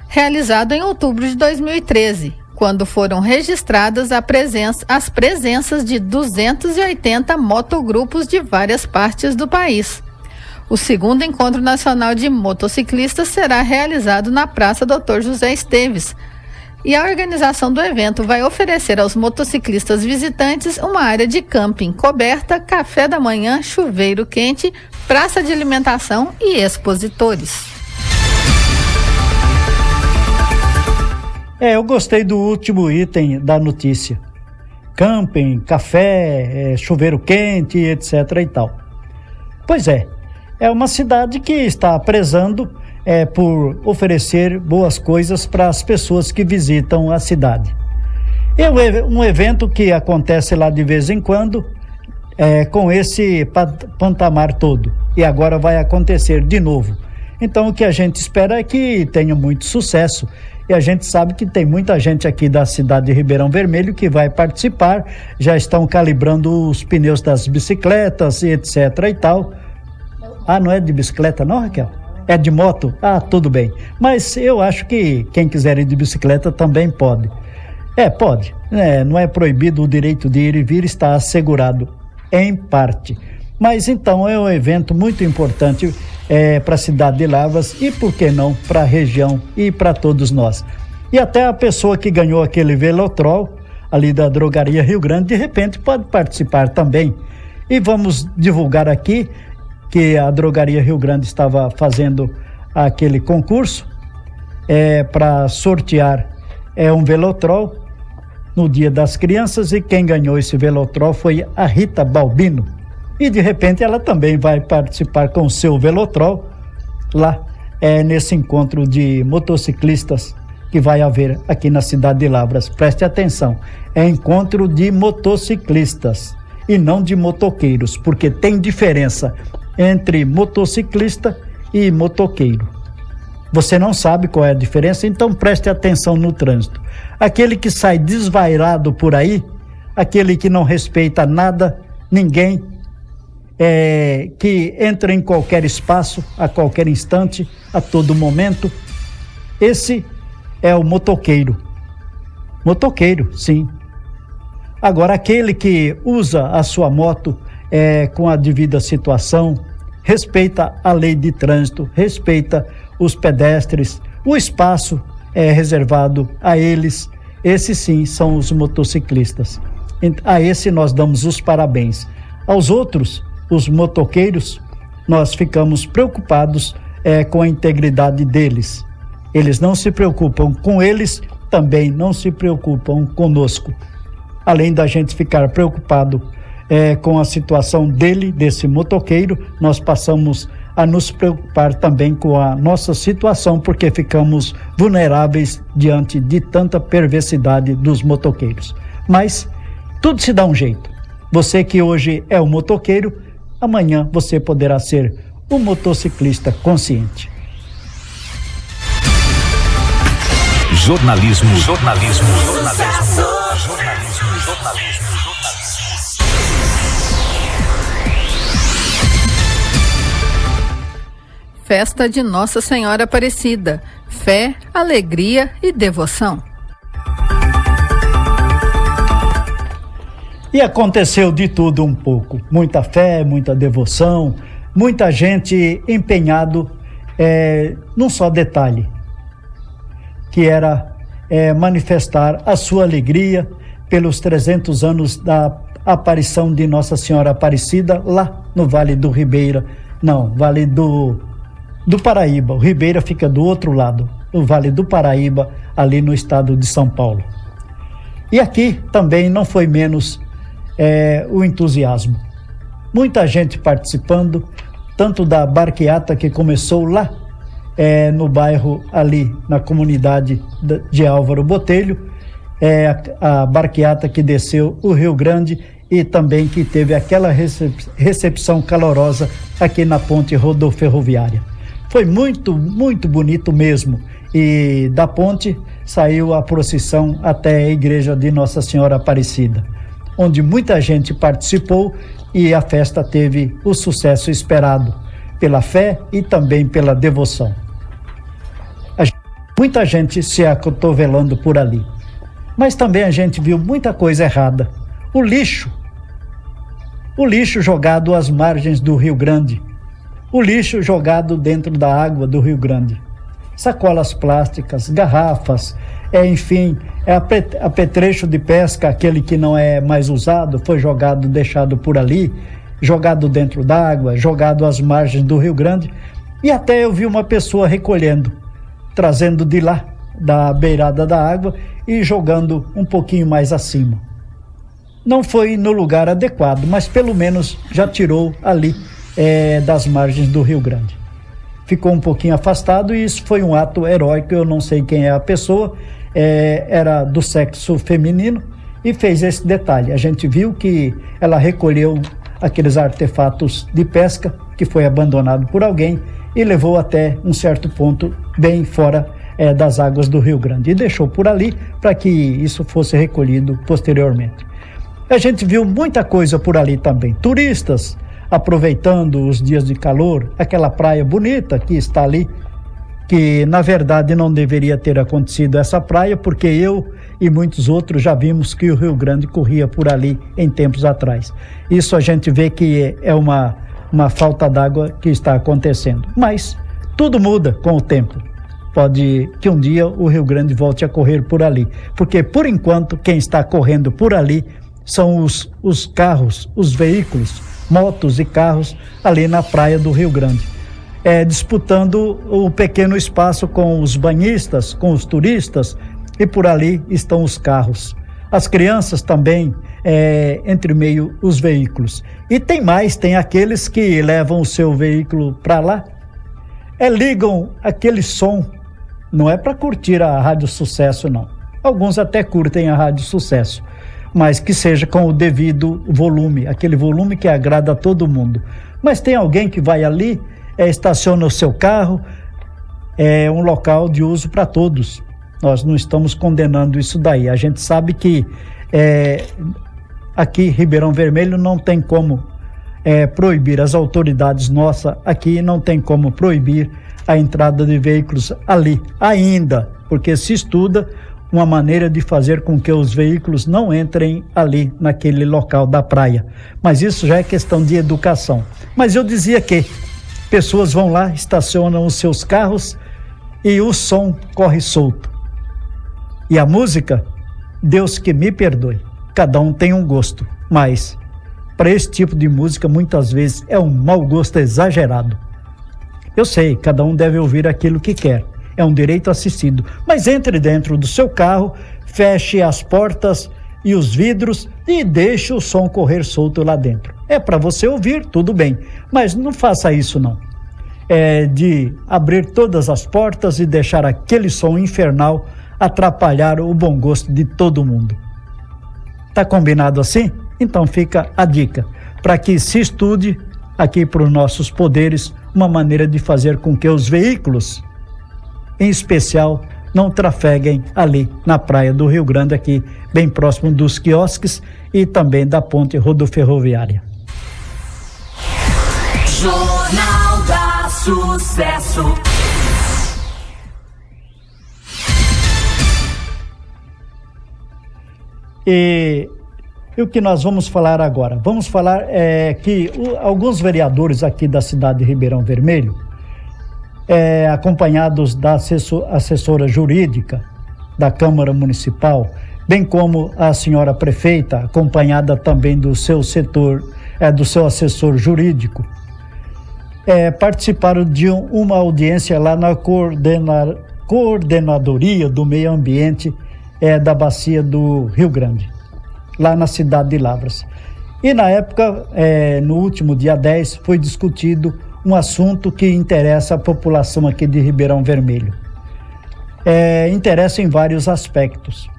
A: realizado em outubro de 2013, quando foram registradas as presenças de 280 motogrupos de várias partes do país. O segundo Encontro Nacional de Motociclistas será realizado na Praça Dr. José Esteves, e a organização do evento vai oferecer aos motociclistas visitantes uma área de camping coberta, café da manhã, chuveiro quente, praça de alimentação e expositores.
B: Eu gostei do último item da notícia. Camping, café, chuveiro quente, etc. e tal. Pois é uma cidade que está prezando por oferecer boas coisas para as pessoas que visitam a cidade. É um evento que acontece lá de vez em quando, com esse patamar todo. E agora vai acontecer de novo. Então o que a gente espera é que tenha muito sucesso. E a gente sabe que tem muita gente aqui da cidade de Ribeirão Vermelho que vai participar, já estão calibrando os pneus das bicicletas e etc e tal. Não é de bicicleta não, Raquel? É de moto? Tudo bem. Mas eu acho que quem quiser ir de bicicleta também pode. Pode. Não é proibido, o direito de ir e vir está assegurado em parte. Mas então é um evento muito importante para a cidade de Lavras e, por que não, para a região e para todos nós. E até a pessoa que ganhou aquele Velotrol ali da Drogaria Rio Grande, de repente pode participar também. E vamos divulgar aqui que a Drogaria Rio Grande estava fazendo aquele concurso para sortear um Velotrol no Dia das Crianças, e quem ganhou esse Velotrol foi a Rita Balbino. E de repente ela também vai participar com o seu Velotrol lá nesse encontro de motociclistas que vai haver aqui na cidade de Lavras. Preste atenção, é encontro de motociclistas e não de motoqueiros, porque tem diferença entre motociclista e motoqueiro. Você não sabe qual é a diferença, então preste atenção no trânsito. Aquele que sai desvairado por aí, aquele que não respeita nada, ninguém, que entra em qualquer espaço, a qualquer instante, a todo momento, esse é o motoqueiro. Motoqueiro, sim. Agora, aquele que usa a sua moto com a devida situação, respeita a lei de trânsito, respeita os pedestres, o espaço é reservado a eles, esses sim são os motociclistas. A esse nós damos os parabéns. Aos outros, os motoqueiros, nós ficamos preocupados com a integridade deles. Eles não se preocupam com eles, também não se preocupam conosco. Além da gente ficar preocupado com a situação desse motoqueiro, nós passamos a nos preocupar também com a nossa situação, porque ficamos vulneráveis diante de tanta perversidade dos motoqueiros. Mas tudo se dá um jeito. Você que hoje é um motoqueiro, amanhã você poderá ser um motociclista consciente.
J: Jornalismo.
A: Festa de Nossa Senhora Aparecida. Fé, alegria e devoção.
B: E aconteceu de tudo um pouco. Muita fé, muita devoção, muita gente empenhado num só detalhe, que era manifestar a sua alegria pelos 300 anos da aparição de Nossa Senhora Aparecida lá no Vale do Ribeira. Não, Vale do Paraíba. O Ribeira fica do outro lado, no Vale do Paraíba, ali no estado de São Paulo. E aqui também não foi menos o entusiasmo. Muita gente participando, tanto da barqueata que começou lá no bairro ali, na comunidade de Álvaro Botelho, a barqueata que desceu o Rio Grande e também que teve aquela recepção calorosa aqui na ponte rodoferroviária. Foi muito, muito bonito mesmo. E da ponte saiu a procissão até a igreja de Nossa Senhora Aparecida, onde muita gente participou e a festa teve o sucesso esperado, pela fé e também pela devoção. A gente muita gente se acotovelando por ali. Mas também a gente viu muita coisa errada. O lixo jogado às margens do Rio Grande, o lixo jogado dentro da água do Rio Grande, sacolas plásticas, garrafas, enfim, apetrecho de pesca, aquele que não é mais usado, foi jogado, deixado por ali, jogado dentro da água, jogado às margens do Rio Grande, e até eu vi uma pessoa recolhendo, trazendo de lá, da beirada da água e jogando um pouquinho mais acima. Não foi no lugar adequado, mas pelo menos já tirou ali das margens do Rio Grande. Ficou um pouquinho afastado e isso foi um ato heróico. Eu não sei quem é a pessoa, era do sexo feminino e fez esse detalhe. A gente viu que ela recolheu aqueles artefatos de pesca que foi abandonado por alguém e levou até um certo ponto bem fora das águas do Rio Grande e deixou por ali para que isso fosse recolhido posteriormente. A gente viu muita coisa por ali também, turistas aproveitando os dias de calor, aquela praia bonita que está ali, que na verdade não deveria ter acontecido essa praia, porque eu e muitos outros já vimos que o Rio Grande corria por ali em tempos atrás. Isso a gente vê que é uma falta d'água que está acontecendo, mas tudo muda com o tempo. Pode que um dia o Rio Grande volte a correr por ali, porque por enquanto quem está correndo por ali são os carros, os veículos, motos e carros ali na praia do Rio Grande, disputando o pequeno espaço com os banhistas, com os turistas, e por ali estão os carros. As crianças também, entre meio os veículos. E tem aqueles que levam o seu veículo para lá, ligam aquele som, não é para curtir a Rádio Sucesso não. Alguns até curtem a Rádio Sucesso, mas que seja com o devido volume, aquele volume que agrada a todo mundo. Mas tem alguém que vai ali, estaciona o seu carro, é um local de uso para todos. Nós não estamos condenando isso daí. A gente sabe que aqui Ribeirão Vermelho não tem como proibir, as autoridades nossas aqui não tem como proibir a entrada de veículos ali ainda, porque se estuda uma maneira de fazer com que os veículos não entrem ali naquele local da praia. Mas isso já é questão de educação. Mas eu dizia que pessoas vão lá, estacionam os seus carros e o som corre solto. E a música, Deus que me perdoe, cada um tem um gosto, mas para esse tipo de música muitas vezes é um mau gosto exagerado. Eu sei, cada um deve ouvir aquilo que quer. É um direito assistido, mas entre dentro do seu carro, feche as portas e os vidros e deixe o som correr solto lá dentro. É para você ouvir, tudo bem, mas não faça isso não. De abrir todas as portas e deixar aquele som infernal atrapalhar o bom gosto de todo mundo. Tá combinado assim? Então fica a dica, para que se estude aqui para os nossos poderes uma maneira de fazer com que os veículos, em especial, não trafeguem ali na praia do Rio Grande, aqui bem próximo dos quiosques e também da ponte rodoferroviária.
F: Jornal da Sucesso.
B: E o que nós vamos falar agora? Vamos falar que alguns vereadores aqui da cidade de Ribeirão Vermelho, acompanhados da assessora jurídica da Câmara Municipal, bem como a senhora prefeita, acompanhada também do seu setor, do seu assessor jurídico, participaram de uma audiência lá na Coordenadoria do Meio Ambiente da Bacia do Rio Grande, lá na cidade de Lavras. E na época, no último dia 10, foi discutido um assunto que interessa a população aqui de Ribeirão Vermelho. Interessa em vários aspectos.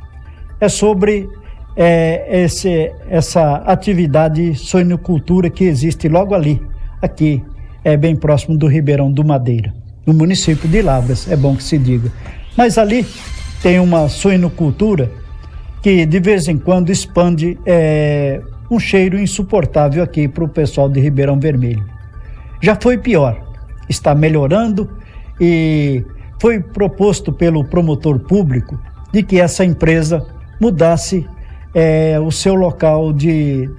B: É sobre essa atividade suinocultura que existe logo ali, aqui, bem próximo do Ribeirão do Madeira, no município de Lavras, é bom que se diga. Mas ali tem uma suinocultura que de vez em quando expande um cheiro insuportável aqui para o pessoal de Ribeirão Vermelho. Já foi pior, está melhorando e foi proposto pelo promotor público de que essa empresa mudasse o seu local de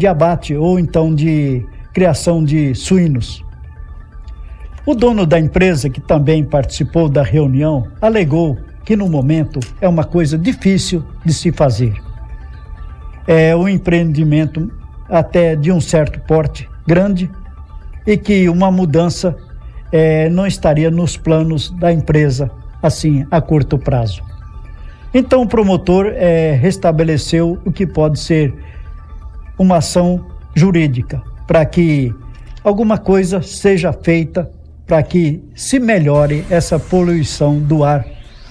B: abate ou então de criação de suínos. O dono da empresa, que também participou da reunião, alegou que no momento é uma coisa difícil de se fazer. É um empreendimento até de um certo porte grande e que uma mudança não estaria nos planos da empresa assim a curto prazo. Então o promotor restabeleceu o que pode ser uma ação jurídica para que alguma coisa seja feita para que se melhore essa poluição do ar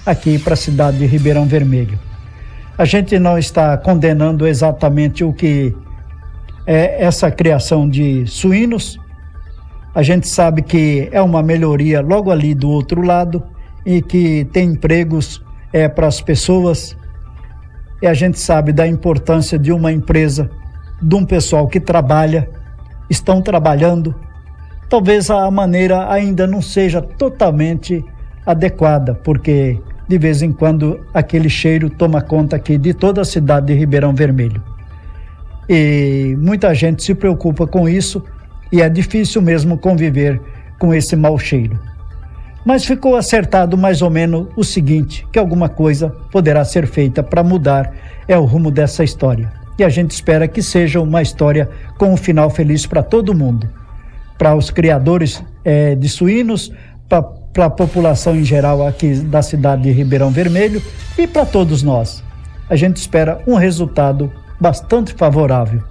B: aqui para a cidade de Ribeirão Vermelho. A gente não está condenando exatamente o que é essa criação de suínos. A gente sabe que é uma melhoria logo ali do outro lado e que tem empregos para as pessoas. E a gente sabe da importância de uma empresa, de um pessoal que trabalha, estão trabalhando. Talvez a maneira ainda não seja totalmente adequada, porque de vez em quando aquele cheiro toma conta aqui de toda a cidade de Ribeirão Vermelho. E muita gente se preocupa com isso e é difícil mesmo conviver com esse mau cheiro. Mas ficou acertado mais ou menos o seguinte, que alguma coisa poderá ser feita para mudar o rumo dessa história. E a gente espera que seja uma história com um final feliz para todo mundo. Para os criadores de suínos, para a população em geral aqui da cidade de Ribeirão Vermelho e para todos nós. A gente espera um resultado bastante favorável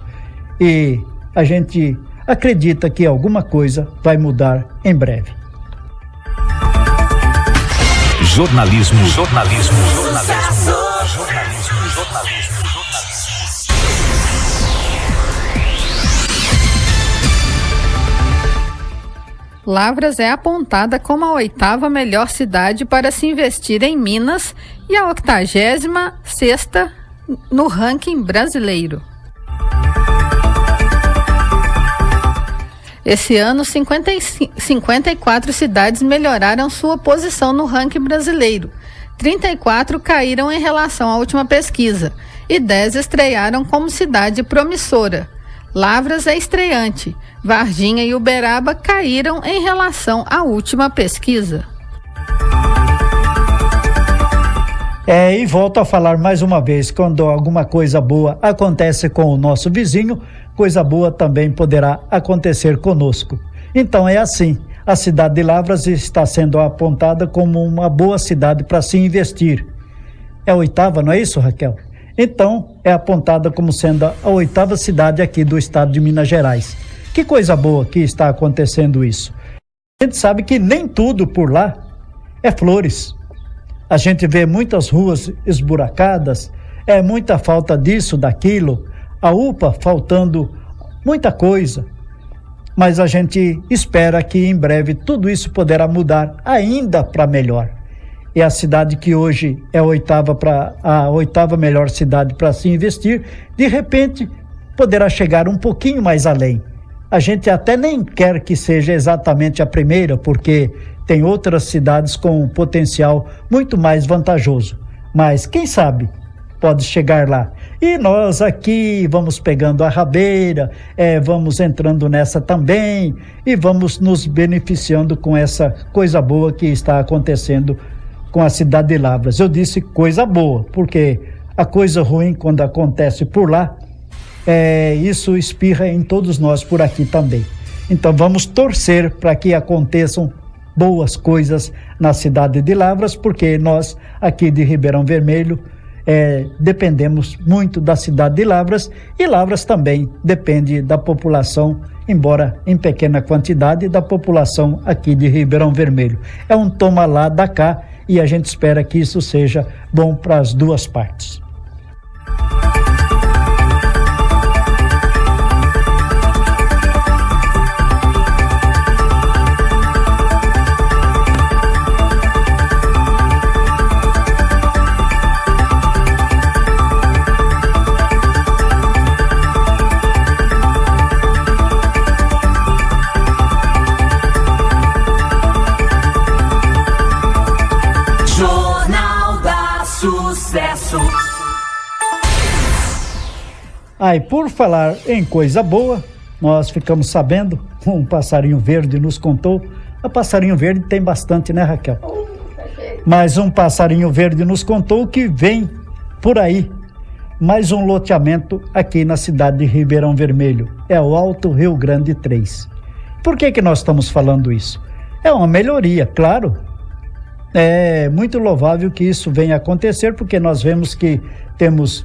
B: e a gente acredita que alguma coisa vai mudar em breve.
J: Jornalismo.
A: Lavras é apontada como a 8ª melhor cidade para se investir em Minas e a 86ª no ranking brasileiro. Esse ano, 54 cidades melhoraram sua posição no ranking brasileiro. 34 caíram em relação à última pesquisa e 10 estrearam como cidade promissora. Lavras é estreante. Varginha e Uberaba caíram em relação à última pesquisa.
B: E volto a falar mais uma vez, quando alguma coisa boa acontece com o nosso vizinho, coisa boa também poderá acontecer conosco. Então é assim, a cidade de Lavras está sendo apontada como uma boa cidade para se investir. É a 8ª, não é isso, Raquel? Então é apontada como sendo a 8ª cidade aqui do estado de Minas Gerais. Que coisa boa que está acontecendo isso. A gente sabe que nem tudo por lá é flores. A gente vê muitas ruas esburacadas, muita falta disso, daquilo, a UPA faltando muita coisa. Mas a gente espera que em breve tudo isso poderá mudar ainda para melhor. E a cidade que hoje é a 8ª melhor cidade para se investir, de repente poderá chegar um pouquinho mais além. A gente até nem quer que seja exatamente a primeira, porque tem outras cidades com um potencial muito mais vantajoso. Mas quem sabe pode chegar lá. E nós aqui vamos pegando a rabeira, vamos entrando nessa também e vamos nos beneficiando com essa coisa boa que está acontecendo com a cidade de Lavras. Eu disse coisa boa, porque a coisa ruim quando acontece por lá, isso espirra em todos nós por aqui também. Então vamos torcer para que aconteçam boas coisas na cidade de Lavras, porque nós aqui de Ribeirão Vermelho dependemos muito da cidade de Lavras e Lavras também depende da população, embora em pequena quantidade, da população aqui de Ribeirão Vermelho. É um toma lá, dá cá, e a gente espera que isso seja bom para as duas partes.
F: Sucesso.
B: E por falar em coisa boa, nós ficamos sabendo, um passarinho verde nos contou. A passarinho verde tem bastante, né, Raquel? Mas um passarinho verde nos contou que vem por aí mais um loteamento aqui na cidade de Ribeirão Vermelho. É o Alto Rio Grande 3. Por que nós estamos falando isso? É uma melhoria, claro. É muito louvável que isso venha acontecer, porque nós vemos que temos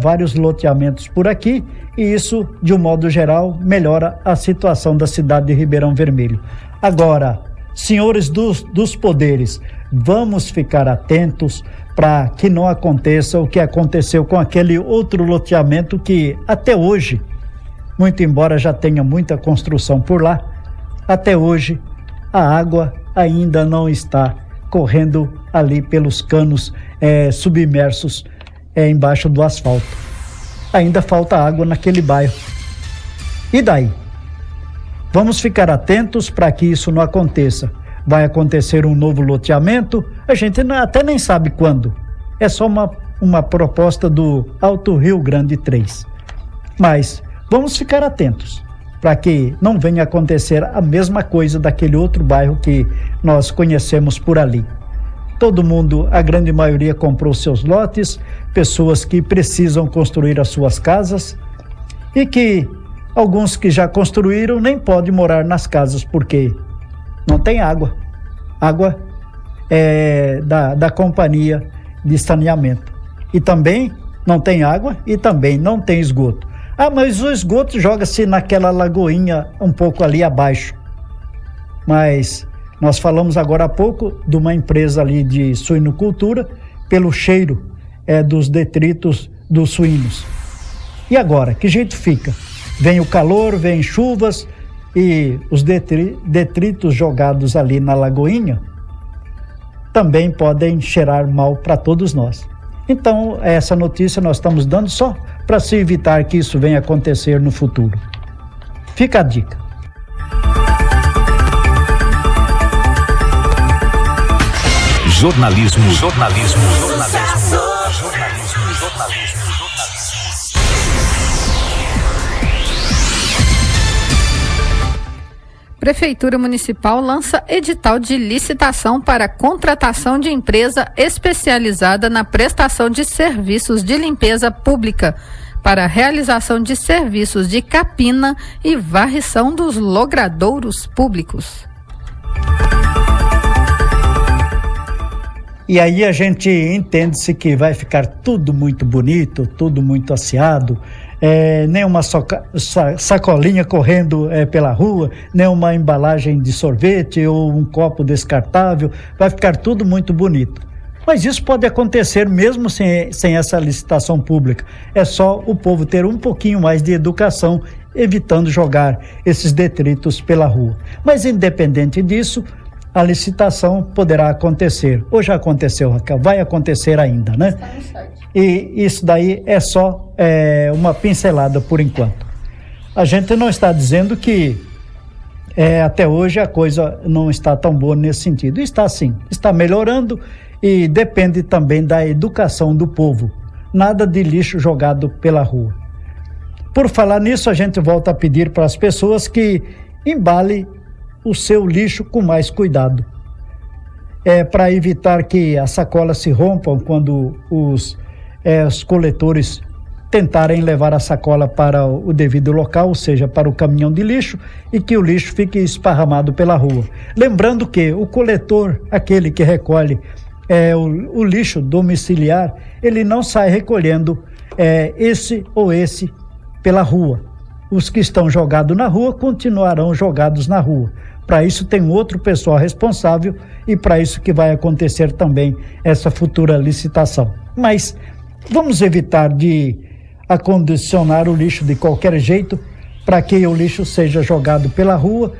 B: vários loteamentos por aqui, e isso, de um modo geral, melhora a situação da cidade de Ribeirão Vermelho. Agora, senhores dos poderes, vamos ficar atentos para que não aconteça o que aconteceu com aquele outro loteamento que até hoje, muito embora já tenha muita construção por lá, até hoje a água ainda não está correndo ali pelos canos submersos embaixo do asfalto. Ainda falta água naquele bairro. E daí? Vamos ficar atentos para que isso não aconteça. Vai acontecer um novo loteamento, a gente até nem sabe quando. É só uma proposta do Alto Rio Grande 3. Mas vamos ficar atentos para que não venha acontecer a mesma coisa daquele outro bairro que nós conhecemos por ali. Todo mundo, a grande maioria, comprou seus lotes, pessoas que precisam construir as suas casas, e que alguns que já construíram nem podem morar nas casas porque não tem água. Água é da companhia de saneamento. E também não tem água e também não tem esgoto. Mas o esgoto joga-se naquela lagoinha um pouco ali abaixo. Mas nós falamos agora há pouco de uma empresa ali de suinocultura, pelo cheiro dos detritos dos suínos. E agora, que jeito fica? Vem o calor, vem chuvas e os detritos jogados ali na lagoinha também podem cheirar mal para todos nós. Então, essa notícia nós estamos dando só para se evitar que isso venha acontecer no futuro. Fica a dica.
J: Jornalismo.
A: Prefeitura Municipal lança edital de licitação para contratação de empresa especializada na prestação de serviços de limpeza pública para a realização de serviços de capina e varrição dos logradouros públicos.
B: E aí a gente entende-se que vai ficar tudo muito bonito, tudo muito asseado, nem uma sacolinha correndo pela rua, nem uma embalagem de sorvete ou um copo descartável, vai ficar tudo muito bonito. Mas isso pode acontecer mesmo sem essa licitação pública. É só o povo ter um pouquinho mais de educação, evitando jogar esses detritos pela rua. Mas independente disso, a licitação poderá acontecer. Ou já aconteceu, Raquel? Vai acontecer ainda, né? Está no site. E isso daí é só uma pincelada por enquanto. A gente não está dizendo que até hoje a coisa não está tão boa nesse sentido. Está sim, está melhorando e depende também da educação do povo. Nada de lixo jogado pela rua. Por falar nisso, a gente volta a pedir para as pessoas que embalem o seu lixo com mais cuidado. Para evitar que as sacolas se rompam quando os coletores tentarem levar a sacola para o devido local, ou seja, para o caminhão de lixo, e que o lixo fique esparramado pela rua. Lembrando que o coletor, aquele que recolhe o lixo domiciliar, ele não sai recolhendo esse ou esse pela rua. Os que estão jogados na rua continuarão jogados na rua. Para isso tem outro pessoal responsável e para isso que vai acontecer também essa futura licitação. Mas vamos evitar de acondicionar o lixo de qualquer jeito para que o lixo seja jogado pela rua,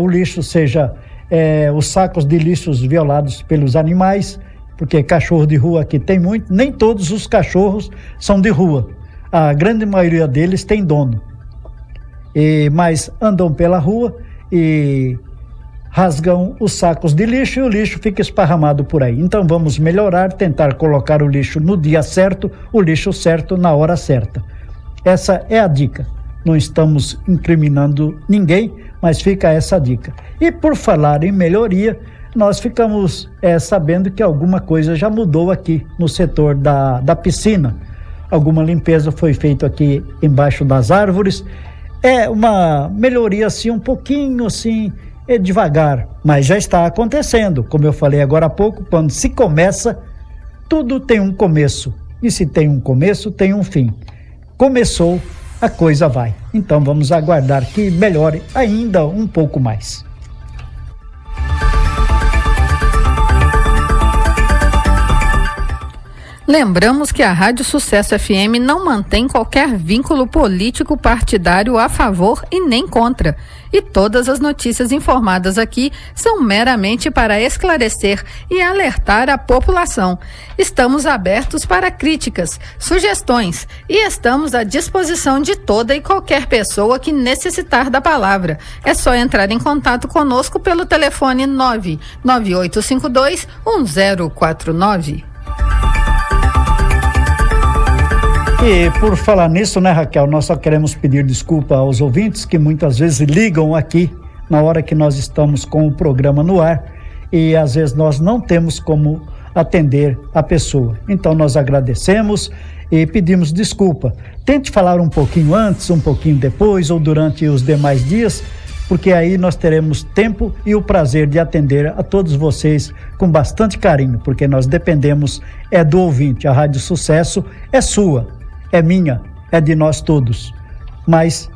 B: o lixo seja os sacos de lixos violados pelos animais, porque cachorro de rua aqui tem muito, nem todos os cachorros são de rua, a grande maioria deles tem dono, mas andam pela rua e rasgam os sacos de lixo e o lixo fica esparramado por aí. Então vamos melhorar, tentar colocar o lixo no dia certo, o lixo certo na hora certa. Essa é a dica. Não estamos incriminando ninguém, mas fica essa dica. E por falar em melhoria, nós ficamos sabendo que alguma coisa já mudou aqui no setor da piscina. Alguma limpeza foi feita aqui embaixo das árvores. É uma melhoria assim, um pouquinho assim, devagar, mas já está acontecendo. Como eu falei agora há pouco, quando se começa, tudo tem um começo. E se tem um começo, tem um fim. Começou, a coisa vai. Então vamos aguardar que melhore ainda um pouco mais.
A: Lembramos que a Rádio Sucesso FM não mantém qualquer vínculo político partidário a favor e nem contra. E todas as notícias informadas aqui são meramente para esclarecer e alertar a população. Estamos abertos para críticas, sugestões e estamos à disposição de toda e qualquer pessoa que necessitar da palavra. É só entrar em contato conosco pelo telefone 998521049.
B: E por falar nisso, né, Raquel, nós só queremos pedir desculpa aos ouvintes que muitas vezes ligam aqui na hora que nós estamos com o programa no ar e às vezes nós não temos como atender a pessoa. Então nós agradecemos e pedimos desculpa. Tente falar um pouquinho antes, um pouquinho depois ou durante os demais dias, porque aí nós teremos tempo e o prazer de atender a todos vocês com bastante carinho, porque nós dependemos do ouvinte. A Rádio Sucesso é sua. É minha, é de nós todos, mas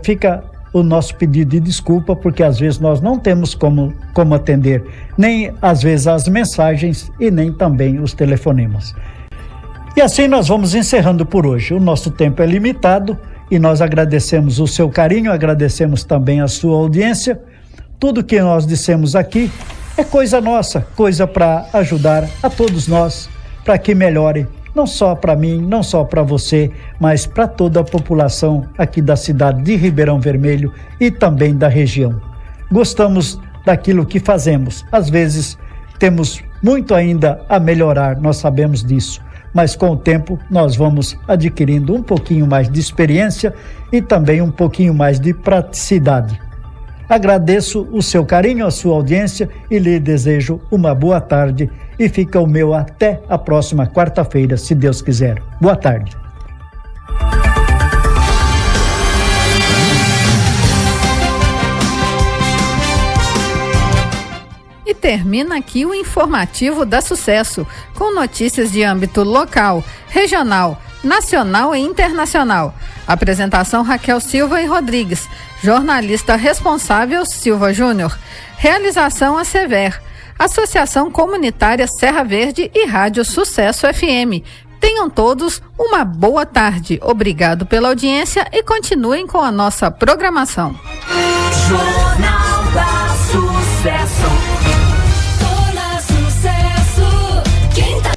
B: fica o nosso pedido de desculpa, porque às vezes nós não temos como atender, nem às vezes as mensagens e nem também os telefonemas. E assim nós vamos encerrando por hoje. O nosso tempo é limitado e nós agradecemos o seu carinho, agradecemos também a sua audiência. Tudo que nós dissemos aqui é coisa nossa, coisa para ajudar a todos nós, para que melhore. Não só para mim, não só para você, mas para toda a população aqui da cidade de Ribeirão Vermelho e também da região. Gostamos daquilo que fazemos. Às vezes temos muito ainda a melhorar, nós sabemos disso. Mas com o tempo nós vamos adquirindo um pouquinho mais de experiência e também um pouquinho mais de praticidade. Agradeço o seu carinho, a sua audiência e lhe desejo uma boa tarde e fica o meu até a próxima quarta-feira, se Deus quiser. Boa tarde.
A: E termina aqui o informativo da Sucesso, com notícias de âmbito local, regional, nacional e internacional. Apresentação Raquel Silva e Rodrigues. Jornalista responsável Silva Júnior. Realização Acever. Associação Comunitária Serra Verde e Rádio Sucesso FM. Tenham todos uma boa tarde. Obrigado pela audiência e continuem com a nossa programação.